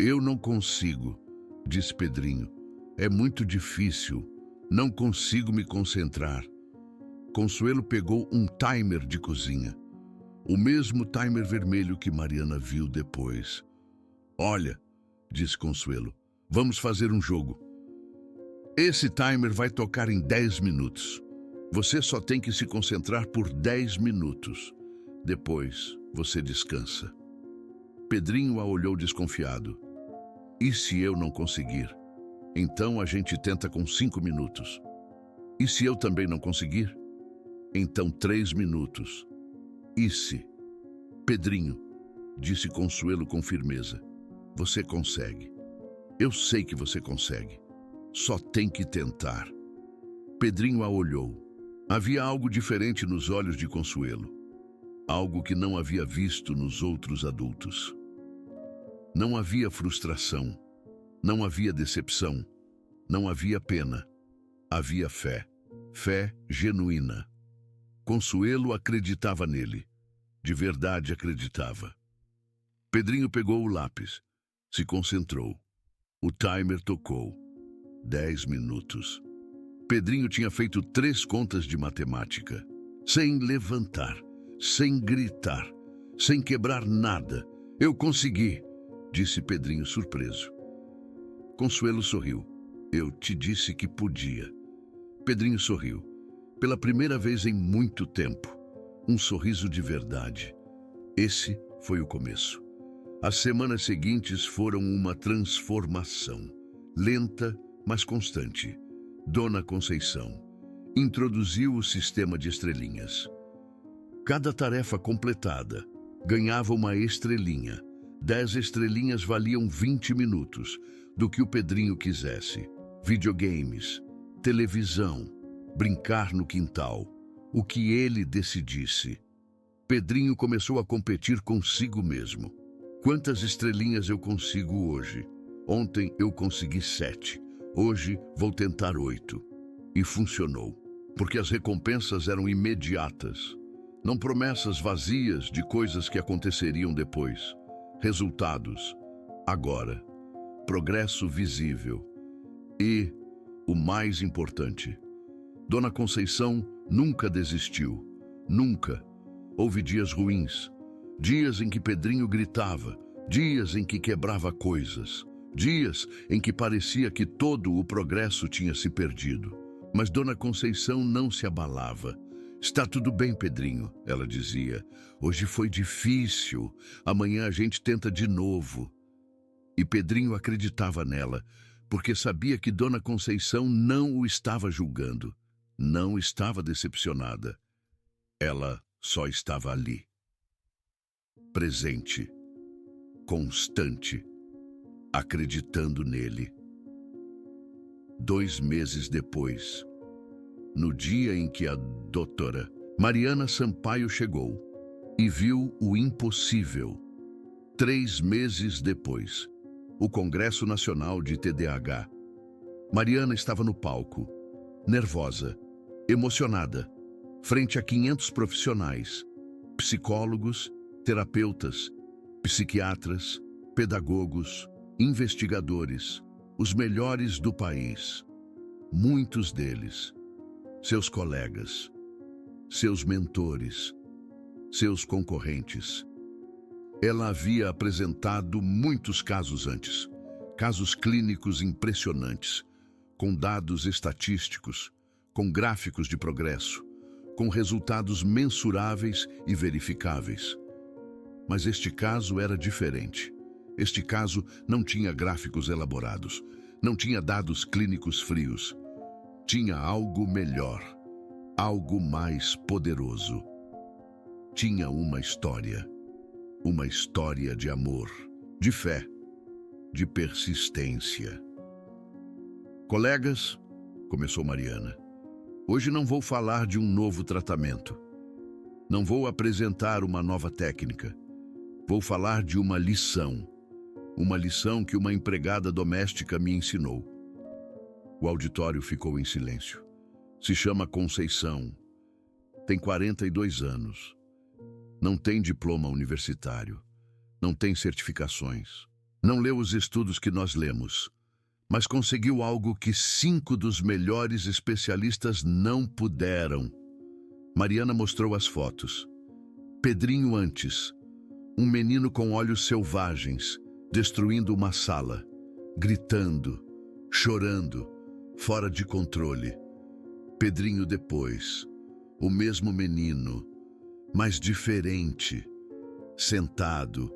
[SPEAKER 1] Eu não consigo, disse Pedrinho. É muito difícil. Não consigo me concentrar. Consuelo pegou um timer de cozinha. O mesmo timer vermelho que Mariana viu depois. Olha, disse Consuelo, vamos fazer um jogo. Esse timer vai tocar em 10 minutos. Você só tem que se concentrar por 10 minutos. Depois, você descansa. Pedrinho a olhou desconfiado. E se eu não conseguir? Então a gente tenta com 5 minutos. E se eu também não conseguir? Então 3 minutos. E se? Pedrinho, disse Consuelo com firmeza. Você consegue. Eu sei que você consegue. Só tem que tentar. Pedrinho a olhou. Havia algo diferente nos olhos de Consuelo. Algo que não havia visto nos outros adultos. Não havia frustração. Não havia decepção. Não havia pena. Havia fé. Fé genuína. Consuelo acreditava nele. De verdade acreditava. Pedrinho pegou o lápis. Se concentrou. O timer tocou. 10 minutos. Pedrinho tinha feito 3 contas de matemática. Sem levantar. Sem gritar. Sem quebrar nada. Eu consegui, disse Pedrinho surpreso. Consuelo sorriu. Eu te disse que podia. Pedrinho sorriu. Pela primeira vez em muito tempo. Um sorriso de verdade. Esse foi o começo. As semanas seguintes foram uma transformação. Lenta, mas constante. Dona Conceição introduziu o sistema de estrelinhas. Cada tarefa completada ganhava uma estrelinha. 10 estrelinhas valiam 20 minutos, do que o Pedrinho quisesse. Videogames, televisão, brincar no quintal, o que ele decidisse. Pedrinho começou a competir consigo mesmo. Quantas estrelinhas eu consigo hoje? Ontem eu consegui 7. Hoje vou tentar 8. E funcionou, porque as recompensas eram imediatas. Não promessas vazias de coisas que aconteceriam depois. Resultados, agora. Progresso visível. E, o mais importante, Dona Conceição nunca desistiu. Nunca. Houve dias ruins. Dias em que Pedrinho gritava. Dias em que quebrava coisas. Dias em que parecia que todo o progresso tinha se perdido. Mas Dona Conceição não se abalava. Está tudo bem, Pedrinho, ela dizia. Hoje foi difícil. Amanhã a gente tenta de novo. E Pedrinho acreditava nela, porque sabia que Dona Conceição não o estava julgando, não estava decepcionada. Ela só estava ali, presente, constante, acreditando nele. 2 meses depois, no dia em que a doutora Mariana Sampaio chegou e viu o impossível. 3 meses depois, o Congresso Nacional de TDAH. Mariana estava no palco, nervosa, emocionada, frente a 500 profissionais, psicólogos, terapeutas, psiquiatras, pedagogos, investigadores, os melhores do país. Muitos deles, seus colegas, seus mentores, seus concorrentes. Ela havia apresentado muitos casos antes, casos clínicos impressionantes, com dados estatísticos, com gráficos de progresso, com resultados mensuráveis e verificáveis. Mas este caso era diferente. Este caso não tinha gráficos elaborados, não tinha dados clínicos frios. Tinha algo melhor, algo mais poderoso. Tinha uma história de amor, de fé, de persistência. Colegas, começou Mariana, hoje não vou falar de um novo tratamento. Não vou apresentar uma nova técnica. Vou falar de uma lição que uma empregada doméstica me ensinou. O auditório ficou em silêncio. Se chama Conceição. Tem 42 anos. Não tem diploma universitário. Não tem certificações. Não leu os estudos que nós lemos. Mas conseguiu algo que 5 dos melhores especialistas não puderam. Mariana mostrou as fotos. Pedrinho antes. Um menino com olhos selvagens, destruindo uma sala, gritando, chorando, fora de controle. Pedrinho depois, o mesmo menino, mas diferente, sentado,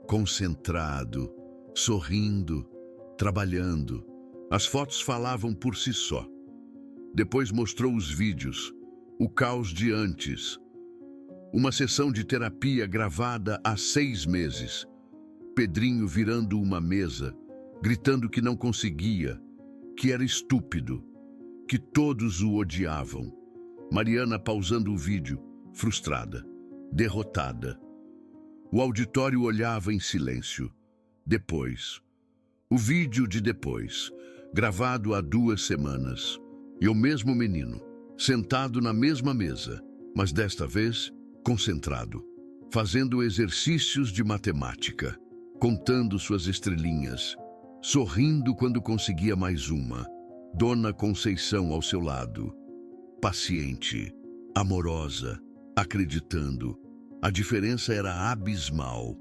[SPEAKER 1] concentrado, sorrindo, trabalhando. As fotos falavam por si só. Depois mostrou os vídeos, o caos de antes. Uma sessão de terapia gravada há 6 meses. Pedrinho virando uma mesa, gritando que não conseguia, que era estúpido, que todos o odiavam. Mariana pausando o vídeo, frustrada, derrotada. O auditório olhava em silêncio. Depois, o vídeo de depois, gravado há 2 semanas. E o mesmo menino, sentado na mesma mesa, mas desta vez concentrado, fazendo exercícios de matemática, contando suas estrelinhas, sorrindo quando conseguia mais uma. Dona Conceição ao seu lado, paciente, amorosa, acreditando. A diferença era abismal.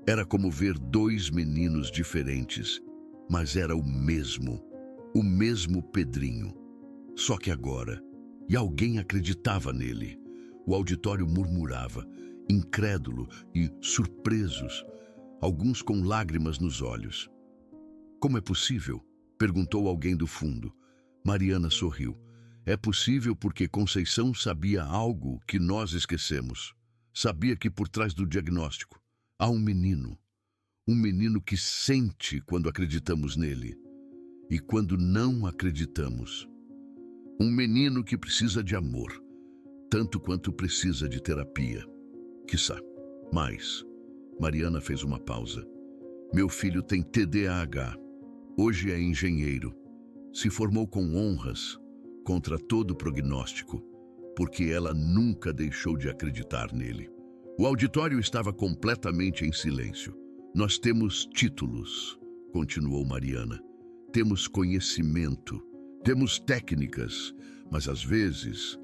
[SPEAKER 1] Era como ver 2 meninos diferentes, mas era o mesmo Pedrinho. Só que agora, e alguém acreditava nele. O auditório murmurava, incrédulo e surpresos, alguns com lágrimas nos olhos. Como é possível? Perguntou alguém do fundo. Mariana sorriu. É possível porque Conceição sabia algo que nós esquecemos. Sabia que por trás do diagnóstico há um menino que sente quando acreditamos nele e quando não acreditamos. Um menino que precisa de amor, tanto quanto precisa de terapia. Quiçá. Mas, Mariana fez uma pausa. Meu filho tem TDAH. Hoje é engenheiro. Se formou com honras, contra todo prognóstico, porque ela nunca deixou de acreditar nele. O auditório estava completamente em silêncio. Nós temos títulos, continuou Mariana. Temos conhecimento, temos técnicas, mas às vezes,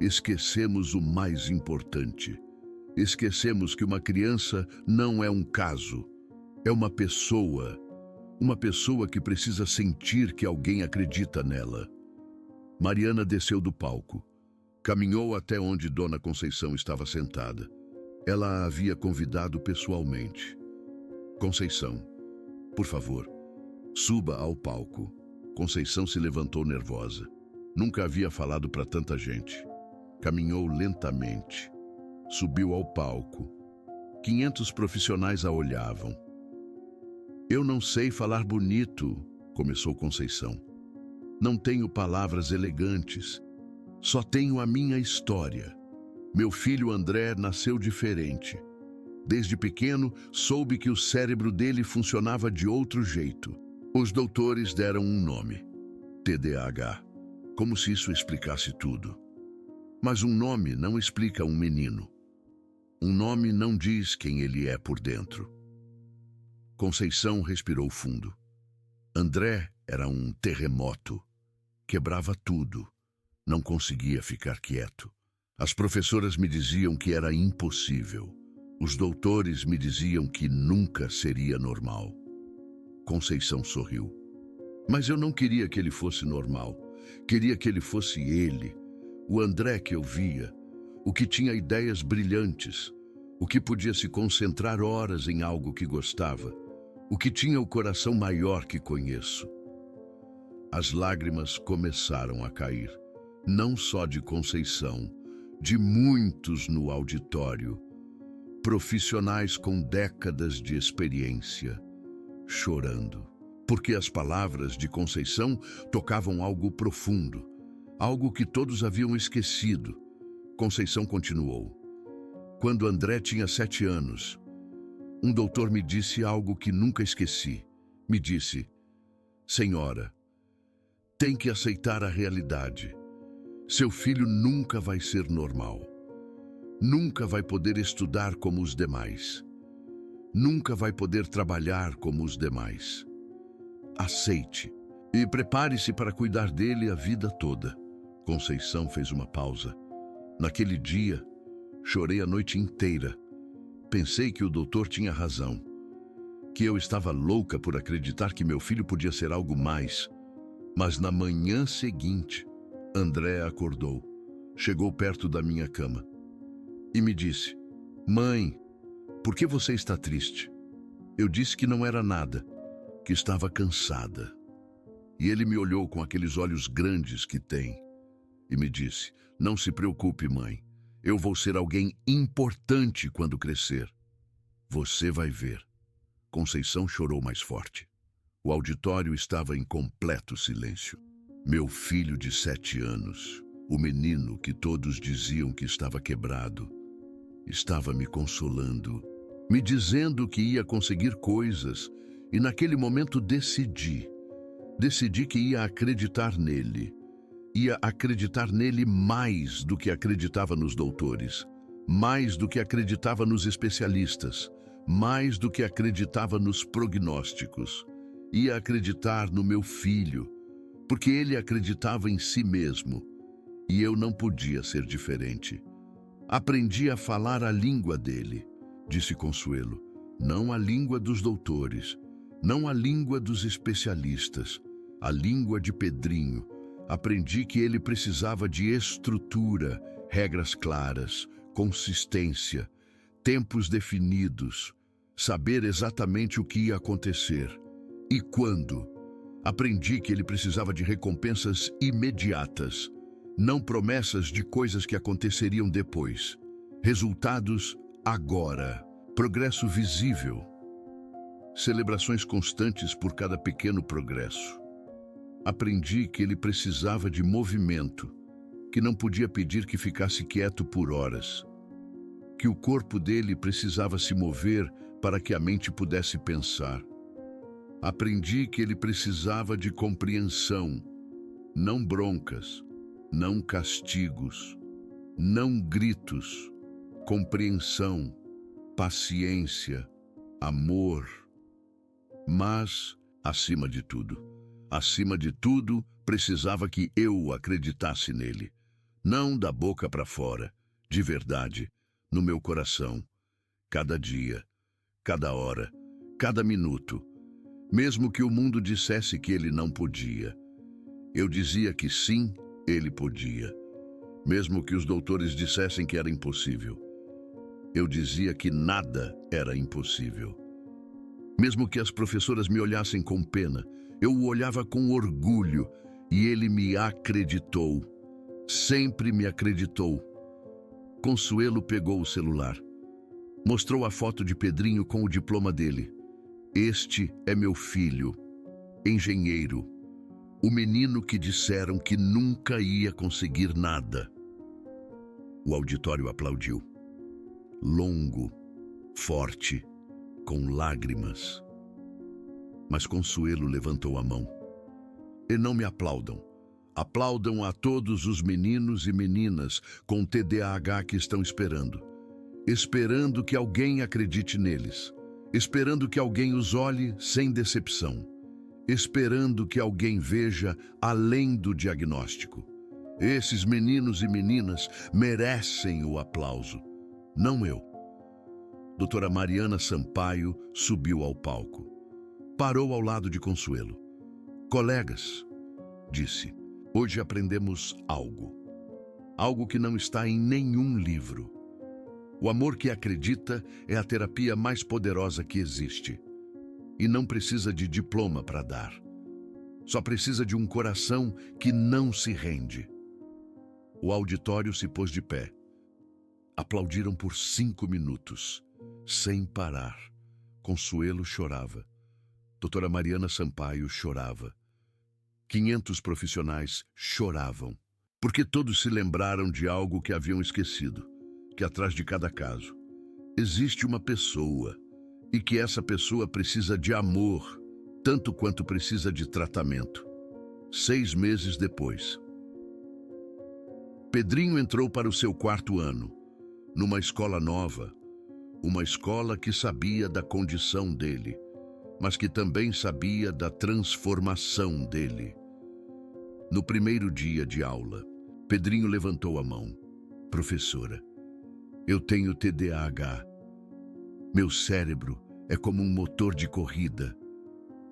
[SPEAKER 1] esquecemos o mais importante. Esquecemos que uma criança não é um caso, é uma pessoa que precisa sentir que alguém acredita nela. Mariana desceu do palco. Caminhou até onde Dona Conceição estava sentada. Ela a havia convidado pessoalmente. Conceição, por favor, suba ao palco. Conceição se levantou nervosa. Nunca havia falado para tanta gente. Caminhou lentamente. Subiu ao palco. 500 profissionais a olhavam. Eu não sei falar bonito, começou Conceição. Não tenho palavras elegantes. Só tenho a minha história. Meu filho André nasceu diferente. Desde pequeno, soube que o cérebro dele funcionava de outro jeito. Os doutores deram um nome: TDAH, como se isso explicasse tudo. Mas um nome não explica um menino. Um nome não diz quem ele é por dentro. Conceição respirou fundo. André era um terremoto. Quebrava tudo. Não conseguia ficar quieto. As professoras me diziam que era impossível. Os doutores me diziam que nunca seria normal. Conceição sorriu. Mas eu não queria que ele fosse normal. Queria que ele fosse ele, o André que eu via, o que tinha ideias brilhantes, o que podia se concentrar horas em algo que gostava, o que tinha o coração maior que conheço. As lágrimas começaram a cair, não só de Conceição, de muitos no auditório, profissionais com décadas de experiência, chorando, porque as palavras de Conceição tocavam algo profundo, algo que todos haviam esquecido. Conceição continuou. Quando André tinha 7 anos, um doutor me disse algo que nunca esqueci. Me disse: senhora, tem que aceitar a realidade. Seu filho nunca vai ser normal. Nunca vai poder estudar como os demais. Nunca vai poder trabalhar como os demais. Aceite e prepare-se para cuidar dele a vida toda. Conceição fez uma pausa. Naquele dia, chorei a noite inteira. Pensei que o doutor tinha razão, que eu estava louca por acreditar que meu filho podia ser algo mais. Mas na manhã seguinte, André acordou, chegou perto da minha cama e me disse: mãe, por que você está triste? Eu disse que não era nada, que estava cansada. E ele me olhou com aqueles olhos grandes que tem e me disse: não se preocupe, mãe, eu vou ser alguém importante quando crescer. Você vai ver. Conceição chorou mais forte. O auditório estava em completo silêncio. Meu filho de 7 anos, o menino que todos diziam que estava quebrado, estava me consolando, me dizendo que ia conseguir coisas, e naquele momento decidi que ia acreditar nele. Ia acreditar nele mais do que acreditava nos doutores, mais do que acreditava nos especialistas, mais do que acreditava nos prognósticos. Ia acreditar no meu filho, porque ele acreditava em si mesmo, e eu não podia ser diferente. Aprendi a falar a língua dele, disse Consuelo, não a língua dos doutores, não a língua dos especialistas, a língua de Pedrinho. Aprendi que ele precisava de estrutura, regras claras, consistência, tempos definidos, saber exatamente o que ia acontecer e quando. Aprendi que ele precisava de recompensas imediatas, não promessas de coisas que aconteceriam depois. Resultados agora, progresso visível, celebrações constantes por cada pequeno progresso. Aprendi que ele precisava de movimento, que não podia pedir que ficasse quieto por horas, que o corpo dele precisava se mover para que a mente pudesse pensar. Aprendi que ele precisava de compreensão, não broncas, não castigos, não gritos, compreensão, paciência, amor. Mas, acima de tudo, precisava que eu acreditasse nele. Não da boca para fora, de verdade, no meu coração. Cada dia, cada hora, cada minuto. Mesmo que o mundo dissesse que ele não podia, eu dizia que sim, Ele podia, mesmo que os doutores dissessem que era impossível. Eu dizia que nada era impossível. Mesmo que as professoras me olhassem com pena, eu o olhava com orgulho e ele me acreditou. Sempre me acreditou. Consuelo pegou o celular. Mostrou a foto de Pedrinho com o diploma dele. Este é meu filho, engenheiro, o menino que disseram que nunca ia conseguir nada. O auditório aplaudiu. Longo, forte, com lágrimas. Mas Consuelo levantou a mão. E não me aplaudam. Aplaudam a todos os meninos e meninas com TDAH que estão esperando. Esperando que alguém acredite neles. Esperando que alguém os olhe sem decepção. Esperando que alguém veja além do diagnóstico. Esses meninos e meninas merecem o aplauso, não eu. Doutora Mariana Sampaio subiu ao palco. Parou ao lado de Consuelo. Colegas, disse, hoje aprendemos algo. Algo que não está em nenhum livro. O amor que acredita é a terapia mais poderosa que existe. E não precisa de diploma para dar. Só precisa de um coração que não se rende. O auditório se pôs de pé. Aplaudiram por 5 minutos, sem parar. Consuelo chorava. Doutora Mariana Sampaio chorava. 500 profissionais choravam, porque todos se lembraram de algo que haviam esquecido, que atrás de cada caso existe uma pessoa, e que essa pessoa precisa de amor, tanto quanto precisa de tratamento. 6 meses depois, Pedrinho entrou para o seu 4º ano, numa escola nova, uma escola que sabia da condição dele, mas que também sabia da transformação dele. No primeiro dia de aula, Pedrinho levantou a mão. Professora, eu tenho TDAH. Meu cérebro é como um motor de corrida,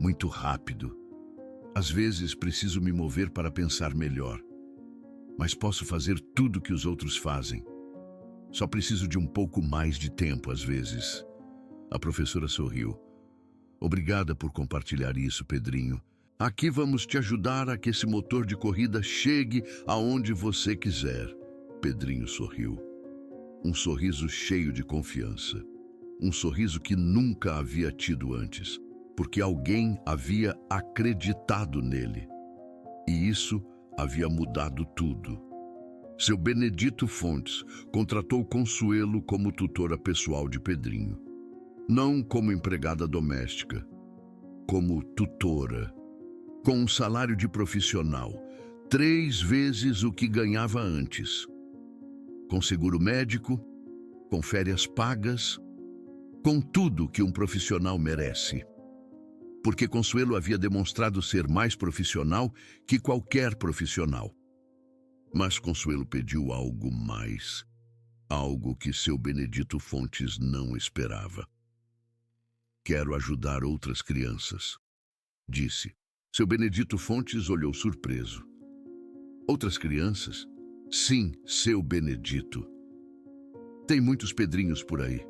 [SPEAKER 1] muito rápido. Às vezes preciso me mover para pensar melhor, mas posso fazer tudo que os outros fazem. Só preciso de um pouco mais de tempo às vezes. A professora sorriu. Obrigada por compartilhar isso, Pedrinho. Aqui vamos te ajudar a que esse motor de corrida chegue aonde você quiser. Pedrinho sorriu. Um sorriso cheio de confiança. Um sorriso que nunca havia tido antes, porque alguém havia acreditado nele. E isso havia mudado tudo. Seu Benedito Fontes contratou Consuelo como tutora pessoal de Pedrinho. Não como empregada doméstica, como tutora, com um salário de profissional, 3 vezes o que ganhava antes. Com seguro médico, com férias pagas, com tudo que um profissional merece. Porque Consuelo havia demonstrado ser mais profissional que qualquer profissional. Mas Consuelo pediu algo mais, algo que seu Benedito Fontes não esperava. Quero ajudar outras crianças, disse. Seu Benedito Fontes olhou surpreso. Outras crianças? Sim, seu Benedito. Tem muitos Pedrinhos por aí.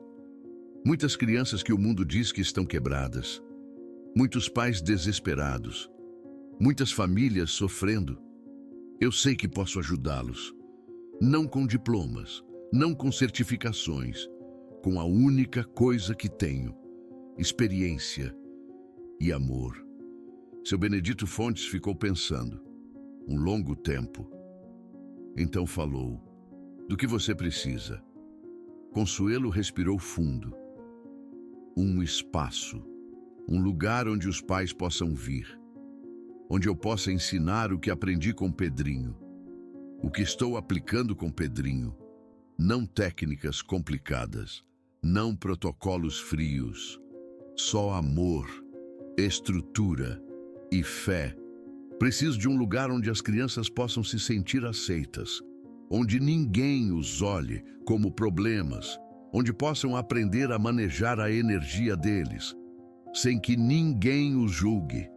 [SPEAKER 1] Muitas crianças que o mundo diz que estão quebradas. Muitos pais desesperados. Muitas famílias sofrendo. Eu sei que posso ajudá-los. Não com diplomas, não com certificações, com a única coisa que tenho: experiência e amor. Seu Benedito Fontes ficou pensando um longo tempo. Então falou: do que você precisa? Consuelo respirou fundo. Um espaço, um lugar onde os pais possam vir, onde eu possa ensinar o que aprendi com Pedrinho, o que estou aplicando com Pedrinho. Não técnicas complicadas, não protocolos frios, só amor, estrutura e fé. Preciso de um lugar onde as crianças possam se sentir aceitas, onde ninguém os olhe como problemas, onde possam aprender a manejar a energia deles, sem que ninguém os julgue.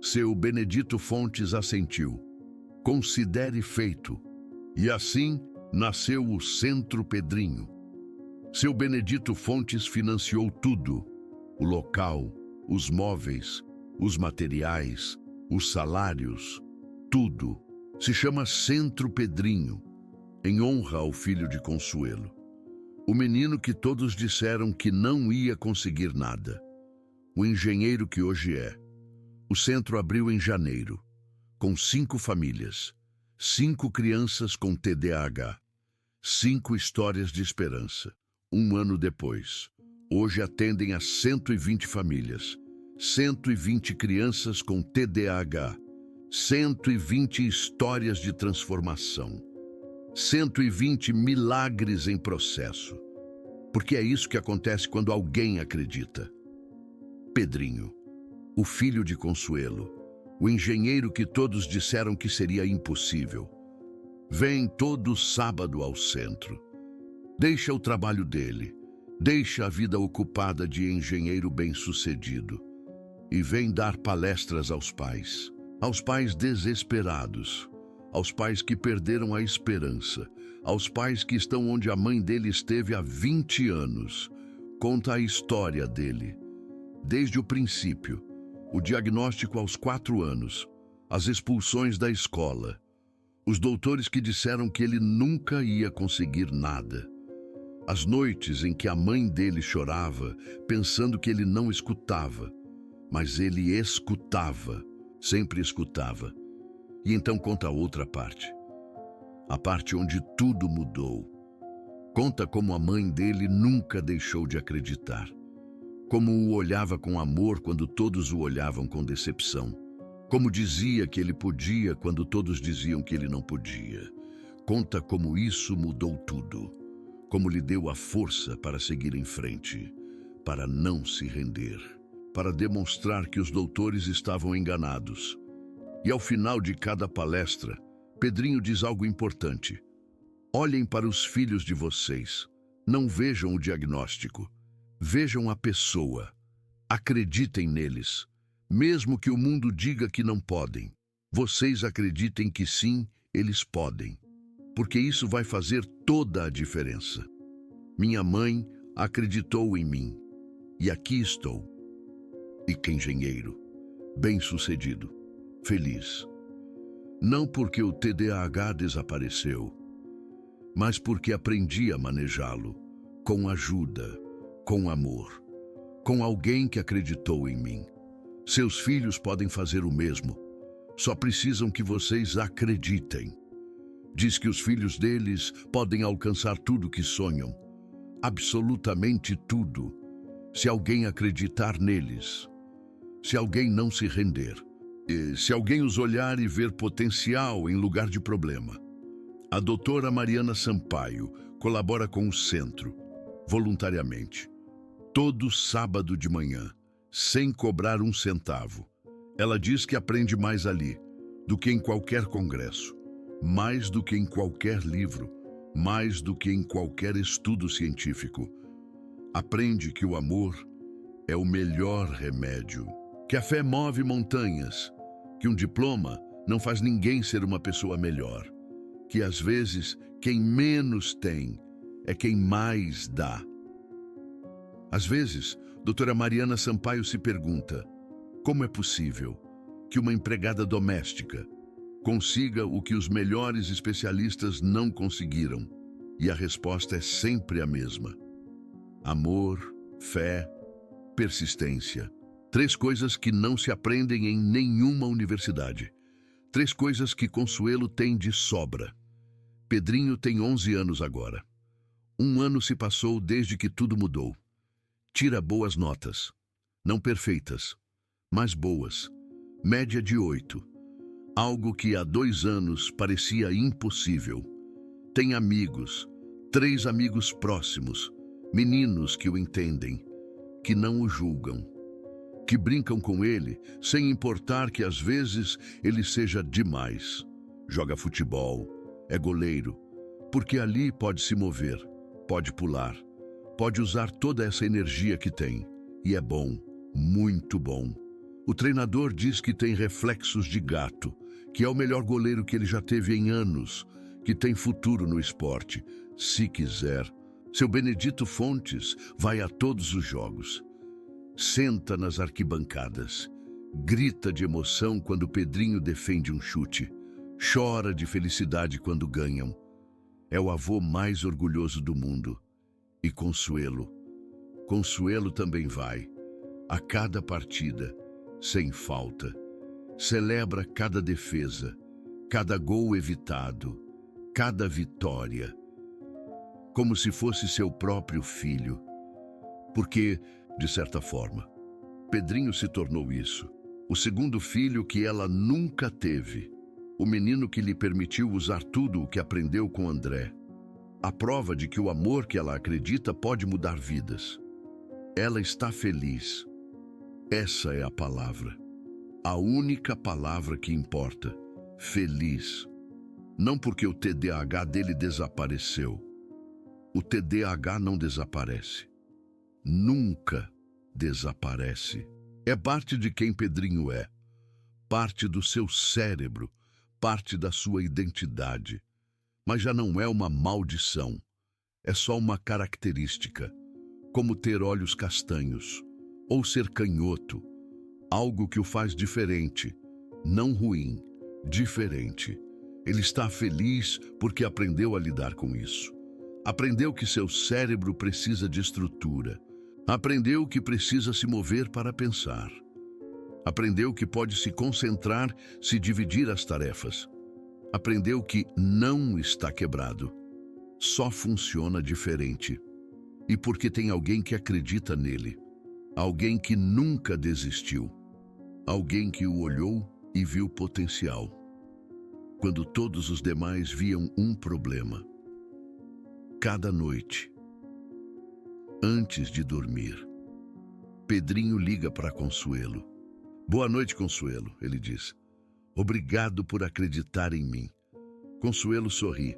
[SPEAKER 1] Seu Benedito Fontes assentiu. Considere feito. E assim nasceu o Centro Pedrinho. Seu Benedito Fontes financiou tudo: o local, os móveis, os materiais, os salários, tudo. Se chama Centro Pedrinho, em honra ao filho de Consuelo. O menino que todos disseram que não ia conseguir nada. O engenheiro que hoje é. O centro abriu em janeiro, com 5 famílias, 5 crianças com TDAH, 5 histórias de esperança. Um ano depois, hoje atendem a 120 famílias, 120 crianças com TDAH, 120 histórias de transformação, 120 milagres em processo. Porque é isso que acontece quando alguém acredita. Pedrinho, o filho de Consuelo, o engenheiro que todos disseram que seria impossível, vem todo sábado ao centro. Deixa o trabalho dele, deixa a vida ocupada de engenheiro bem-sucedido e vem dar palestras aos pais desesperados, aos pais que perderam a esperança, aos pais que estão onde a mãe dele esteve há 20 anos. Conta a história dele, desde o princípio, o diagnóstico aos 4 anos, as expulsões da escola, os doutores que disseram que ele nunca ia conseguir nada, as noites em que a mãe dele chorava, pensando que ele não escutava, mas ele escutava, sempre escutava. E então conta a outra parte, a parte onde tudo mudou. Conta como a mãe dele nunca deixou de acreditar, como o olhava com amor quando todos o olhavam com decepção, como dizia que ele podia quando todos diziam que ele não podia. Conta como isso mudou tudo, como lhe deu a força para seguir em frente, para não se render, para demonstrar que os doutores estavam enganados. E ao final de cada palestra, Pedrinho diz algo importante: olhem para os filhos de vocês, não vejam o diagnóstico, vejam a pessoa, acreditem neles, mesmo que o mundo diga que não podem. Vocês acreditem que sim, eles podem, porque isso vai fazer toda a diferença. Minha mãe acreditou em mim, e aqui estou. E que engenheiro, bem-sucedido, feliz. Não porque o TDAH desapareceu, mas porque aprendi a manejá-lo, com ajuda, com amor, com alguém que acreditou em mim. Seus filhos podem fazer o mesmo, só precisam que vocês acreditem. Diz que os filhos deles podem alcançar tudo que sonham, absolutamente tudo, se alguém acreditar neles, se alguém não se render. E se alguém os olhar e ver potencial em lugar de problema. A doutora Mariana Sampaio colabora com o centro, voluntariamente, todo sábado de manhã, sem cobrar um centavo. Ela diz que aprende mais ali do que em qualquer congresso, mais do que em qualquer livro, mais do que em qualquer estudo científico. Aprende que o amor é o melhor remédio, que a fé move montanhas, que um diploma não faz ninguém ser uma pessoa melhor, que às vezes quem menos tem é quem mais dá. Às vezes, doutora Mariana Sampaio se pergunta: como é possível que uma empregada doméstica consiga o que os melhores especialistas não conseguiram? E a resposta é sempre a mesma: amor, fé, persistência. 3 coisas que não se aprendem em nenhuma universidade. 3 coisas que Consuelo tem de sobra. Pedrinho tem 11 anos agora. 1 ano se passou desde que tudo mudou. Tira boas notas. Não perfeitas, mas boas. Média de 8. Algo que há 2 anos parecia impossível. Tem amigos, 3 amigos próximos, meninos que o entendem, que não o julgam, que brincam com ele, sem importar que às vezes ele seja demais. Joga futebol, é goleiro, porque ali pode se mover, pode pular, pode usar toda essa energia que tem. E é bom, muito bom. O treinador diz que tem reflexos de gato, que é o melhor goleiro que ele já teve em anos, que tem futuro no esporte, se quiser. Seu Benedito Fontes vai a todos os jogos. Senta nas arquibancadas, grita de emoção quando Pedrinho defende um chute, chora de felicidade quando ganham. É o avô mais orgulhoso do mundo. E Consuelo também vai, a cada partida, sem falta. Celebra cada defesa, cada gol evitado, cada vitória, como se fosse seu próprio filho. Porque, de certa forma, Pedrinho se tornou isso, o segundo filho que ela nunca teve, o menino que lhe permitiu usar tudo o que aprendeu com André. A prova de que o amor que ela acredita pode mudar vidas. Ela está feliz. Essa é a palavra. A única palavra que importa. Feliz. Não porque o TDAH dele desapareceu. O TDAH não desaparece. Nunca desaparece. É parte de quem Pedrinho é. Parte do seu cérebro. Parte da sua identidade. Mas já não é uma maldição. É só uma característica. Como ter olhos castanhos. Ou ser canhoto. Algo que o faz diferente. Não ruim. Diferente. Ele está feliz porque aprendeu a lidar com isso. Aprendeu que seu cérebro precisa de estrutura. Aprendeu que precisa se mover para pensar. Aprendeu que pode se concentrar, se dividir as tarefas. Aprendeu que não está quebrado. Só funciona diferente. E porque tem alguém que acredita nele. Alguém que nunca desistiu. Alguém que o olhou e viu potencial. Quando todos os demais viam um problema. Cada noite, antes de dormir, Pedrinho liga para Consuelo. Boa noite, Consuelo, ele diz. Obrigado por acreditar em mim. Consuelo sorri.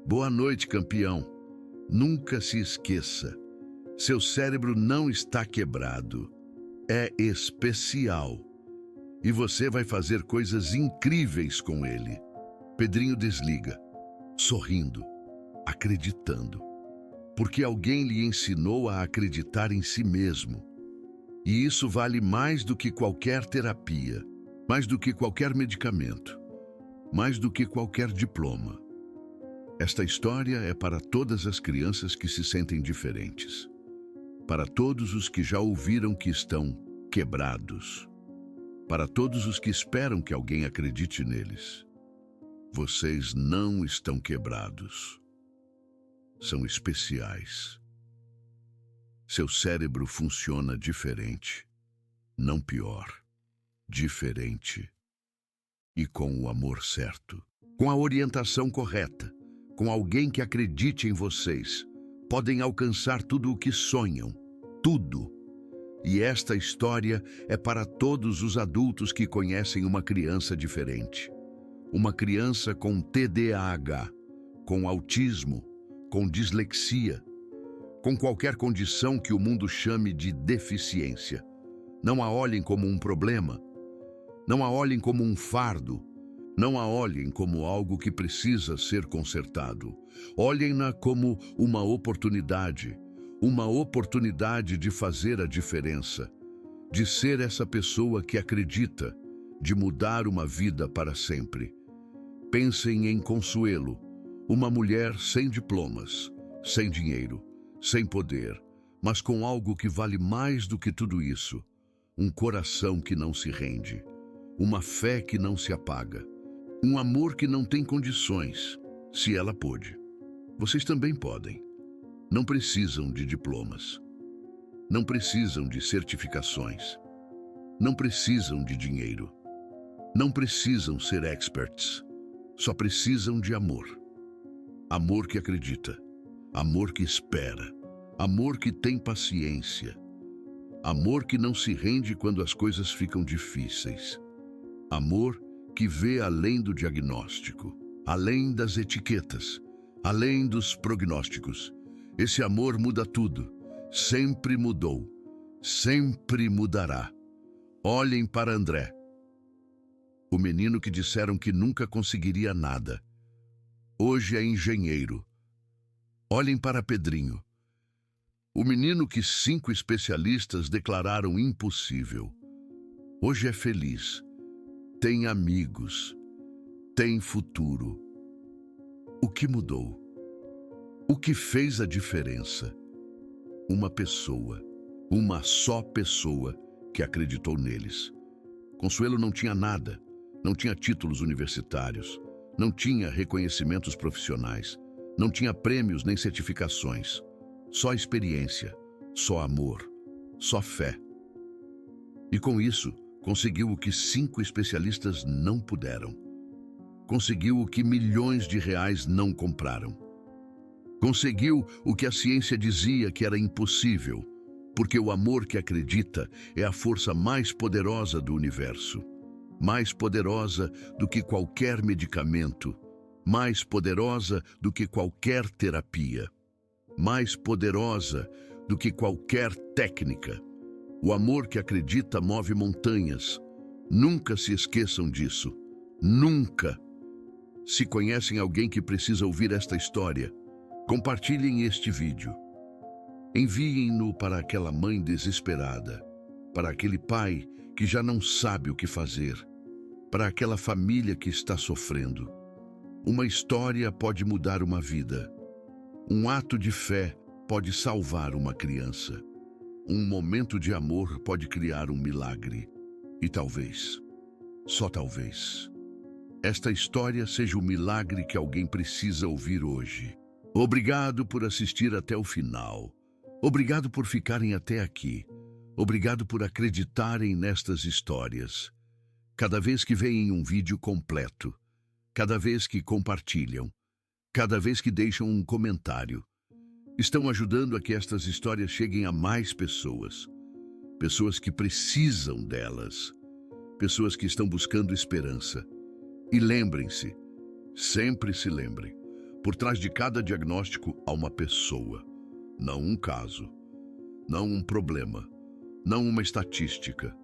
[SPEAKER 1] Boa noite, campeão. Nunca se esqueça. Seu cérebro não está quebrado. É especial. E você vai fazer coisas incríveis com ele. Pedrinho desliga, sorrindo, acreditando. Porque alguém lhe ensinou a acreditar em si mesmo. E isso vale mais do que qualquer terapia, mais do que qualquer medicamento, mais do que qualquer diploma. Esta história é para todas as crianças que se sentem diferentes. Para todos os que já ouviram que estão quebrados. Para todos os que esperam que alguém acredite neles. Vocês não estão quebrados. São especiais. Seu cérebro funciona diferente. Não pior. Diferente. E com o amor certo. Com a orientação correta. Com alguém que acredite em vocês. Podem alcançar tudo o que sonham. Tudo. E esta história é para todos os adultos que conhecem uma criança diferente. Uma criança com TDAH, com autismo, com dislexia, com qualquer condição que o mundo chame de deficiência. Não a olhem como um problema, não a olhem como um fardo, não a olhem como algo que precisa ser consertado. Olhem-na como uma oportunidade de fazer a diferença, de ser essa pessoa que acredita, de mudar uma vida para sempre. Pensem em Consuelo, uma mulher sem diplomas, sem dinheiro, sem poder, mas com algo que vale mais do que tudo isso. Um coração que não se rende, uma fé que não se apaga, um amor que não tem condições, se ela pôde. Vocês também podem. Não precisam de diplomas. Não precisam de certificações. Não precisam de dinheiro. Não precisam ser experts. Só precisam de amor. Amor que acredita. Amor que espera. Amor que tem paciência. Amor que não se rende quando as coisas ficam difíceis. Amor que vê além do diagnóstico, além das etiquetas, além dos prognósticos. Esse amor muda tudo. Sempre mudou. Sempre mudará. Olhem para André. O menino que disseram que nunca conseguiria nada. Hoje é engenheiro. Olhem para Pedrinho. O menino que 5 especialistas declararam impossível. Hoje é feliz. Tem amigos. Tem futuro. O que mudou? O que fez a diferença? Uma pessoa. Uma só pessoa que acreditou neles. Consuelo não tinha nada. Não tinha títulos universitários. Não tinha reconhecimentos profissionais. Não tinha prêmios nem certificações. Só experiência. Só amor. Só fé. E com isso, conseguiu o que 5 especialistas não puderam. Conseguiu o que milhões de reais não compraram. Conseguiu o que a ciência dizia que era impossível, porque o amor que acredita é a força mais poderosa do universo. Mais poderosa do que qualquer medicamento, mais poderosa do que qualquer terapia, mais poderosa do que qualquer técnica. O amor que acredita move montanhas. Nunca se esqueçam disso. Nunca. Se conhecem alguém que precisa ouvir esta história, compartilhem este vídeo. Enviem-no para aquela mãe desesperada, para aquele pai que já não sabe o que fazer, para aquela família que está sofrendo. Uma história pode mudar uma vida. Um ato de fé pode salvar uma criança. Um momento de amor pode criar um milagre. E talvez, só talvez, esta história seja o milagre que alguém precisa ouvir hoje. Obrigado por assistir até o final. Obrigado por ficarem até aqui. Obrigado por acreditarem nestas histórias. Cada vez que veem um vídeo completo, cada vez que compartilham, cada vez que deixam um comentário, estão ajudando a que estas histórias cheguem a mais pessoas. Pessoas que precisam delas. Pessoas que estão buscando esperança. E lembrem-se, sempre se lembrem, por trás de cada diagnóstico há uma pessoa, não um caso, não um problema, não uma estatística,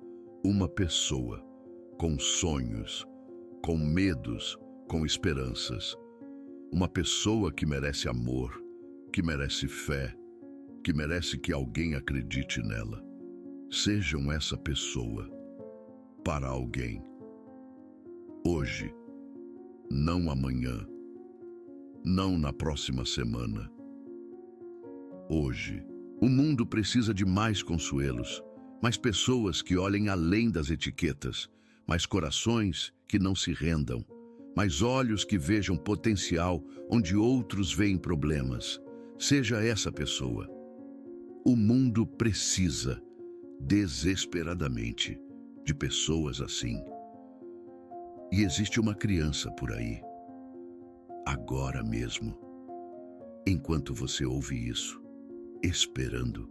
[SPEAKER 1] uma pessoa, com sonhos, com medos, com esperanças. Uma pessoa que merece amor, que merece fé, que merece que alguém acredite nela. Sejam essa pessoa para alguém. Hoje, não amanhã, não na próxima semana. Hoje, o mundo precisa de mais Consuelos, mais pessoas que olhem além das etiquetas, mais corações que não se rendam, mais olhos que vejam potencial onde outros veem problemas. Seja essa pessoa. O mundo precisa, desesperadamente, de pessoas assim. E existe uma criança por aí, agora mesmo, enquanto você ouve isso, esperando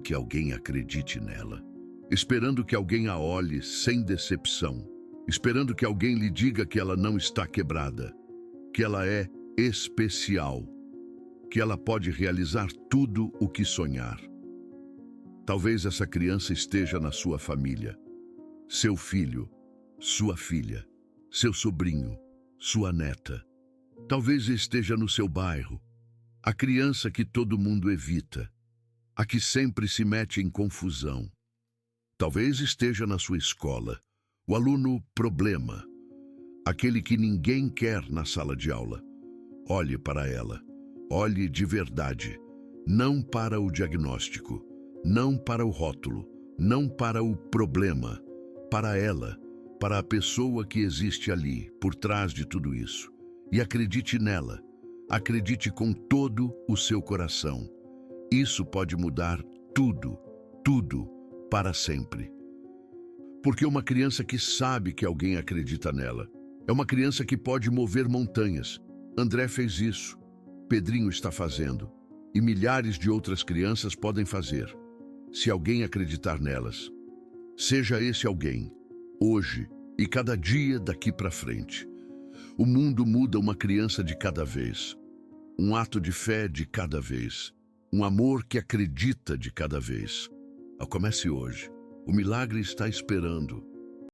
[SPEAKER 1] que alguém acredite nela, esperando que alguém a olhe sem decepção, esperando que alguém lhe diga que ela não está quebrada, que ela é especial, que ela pode realizar tudo o que sonhar. Talvez essa criança esteja na sua família, seu filho, sua filha, seu sobrinho, sua neta. Talvez esteja no seu bairro, a criança que todo mundo evita, a que sempre se mete em confusão. Talvez esteja na sua escola, o aluno problema, aquele que ninguém quer na sala de aula. Olhe para ela, olhe de verdade, não para o diagnóstico, não para o rótulo, não para o problema, para ela, para a pessoa que existe ali, por trás de tudo isso. E acredite nela, acredite com todo o seu coração. Isso pode mudar tudo, tudo, para sempre. Porque uma criança que sabe que alguém acredita nela, é uma criança que pode mover montanhas. André fez isso, Pedrinho está fazendo, e milhares de outras crianças podem fazer, se alguém acreditar nelas. Seja esse alguém, hoje e cada dia daqui para frente. O mundo muda uma criança de cada vez, um ato de fé de cada vez, um amor que acredita de cada vez. Comece hoje. O milagre está esperando.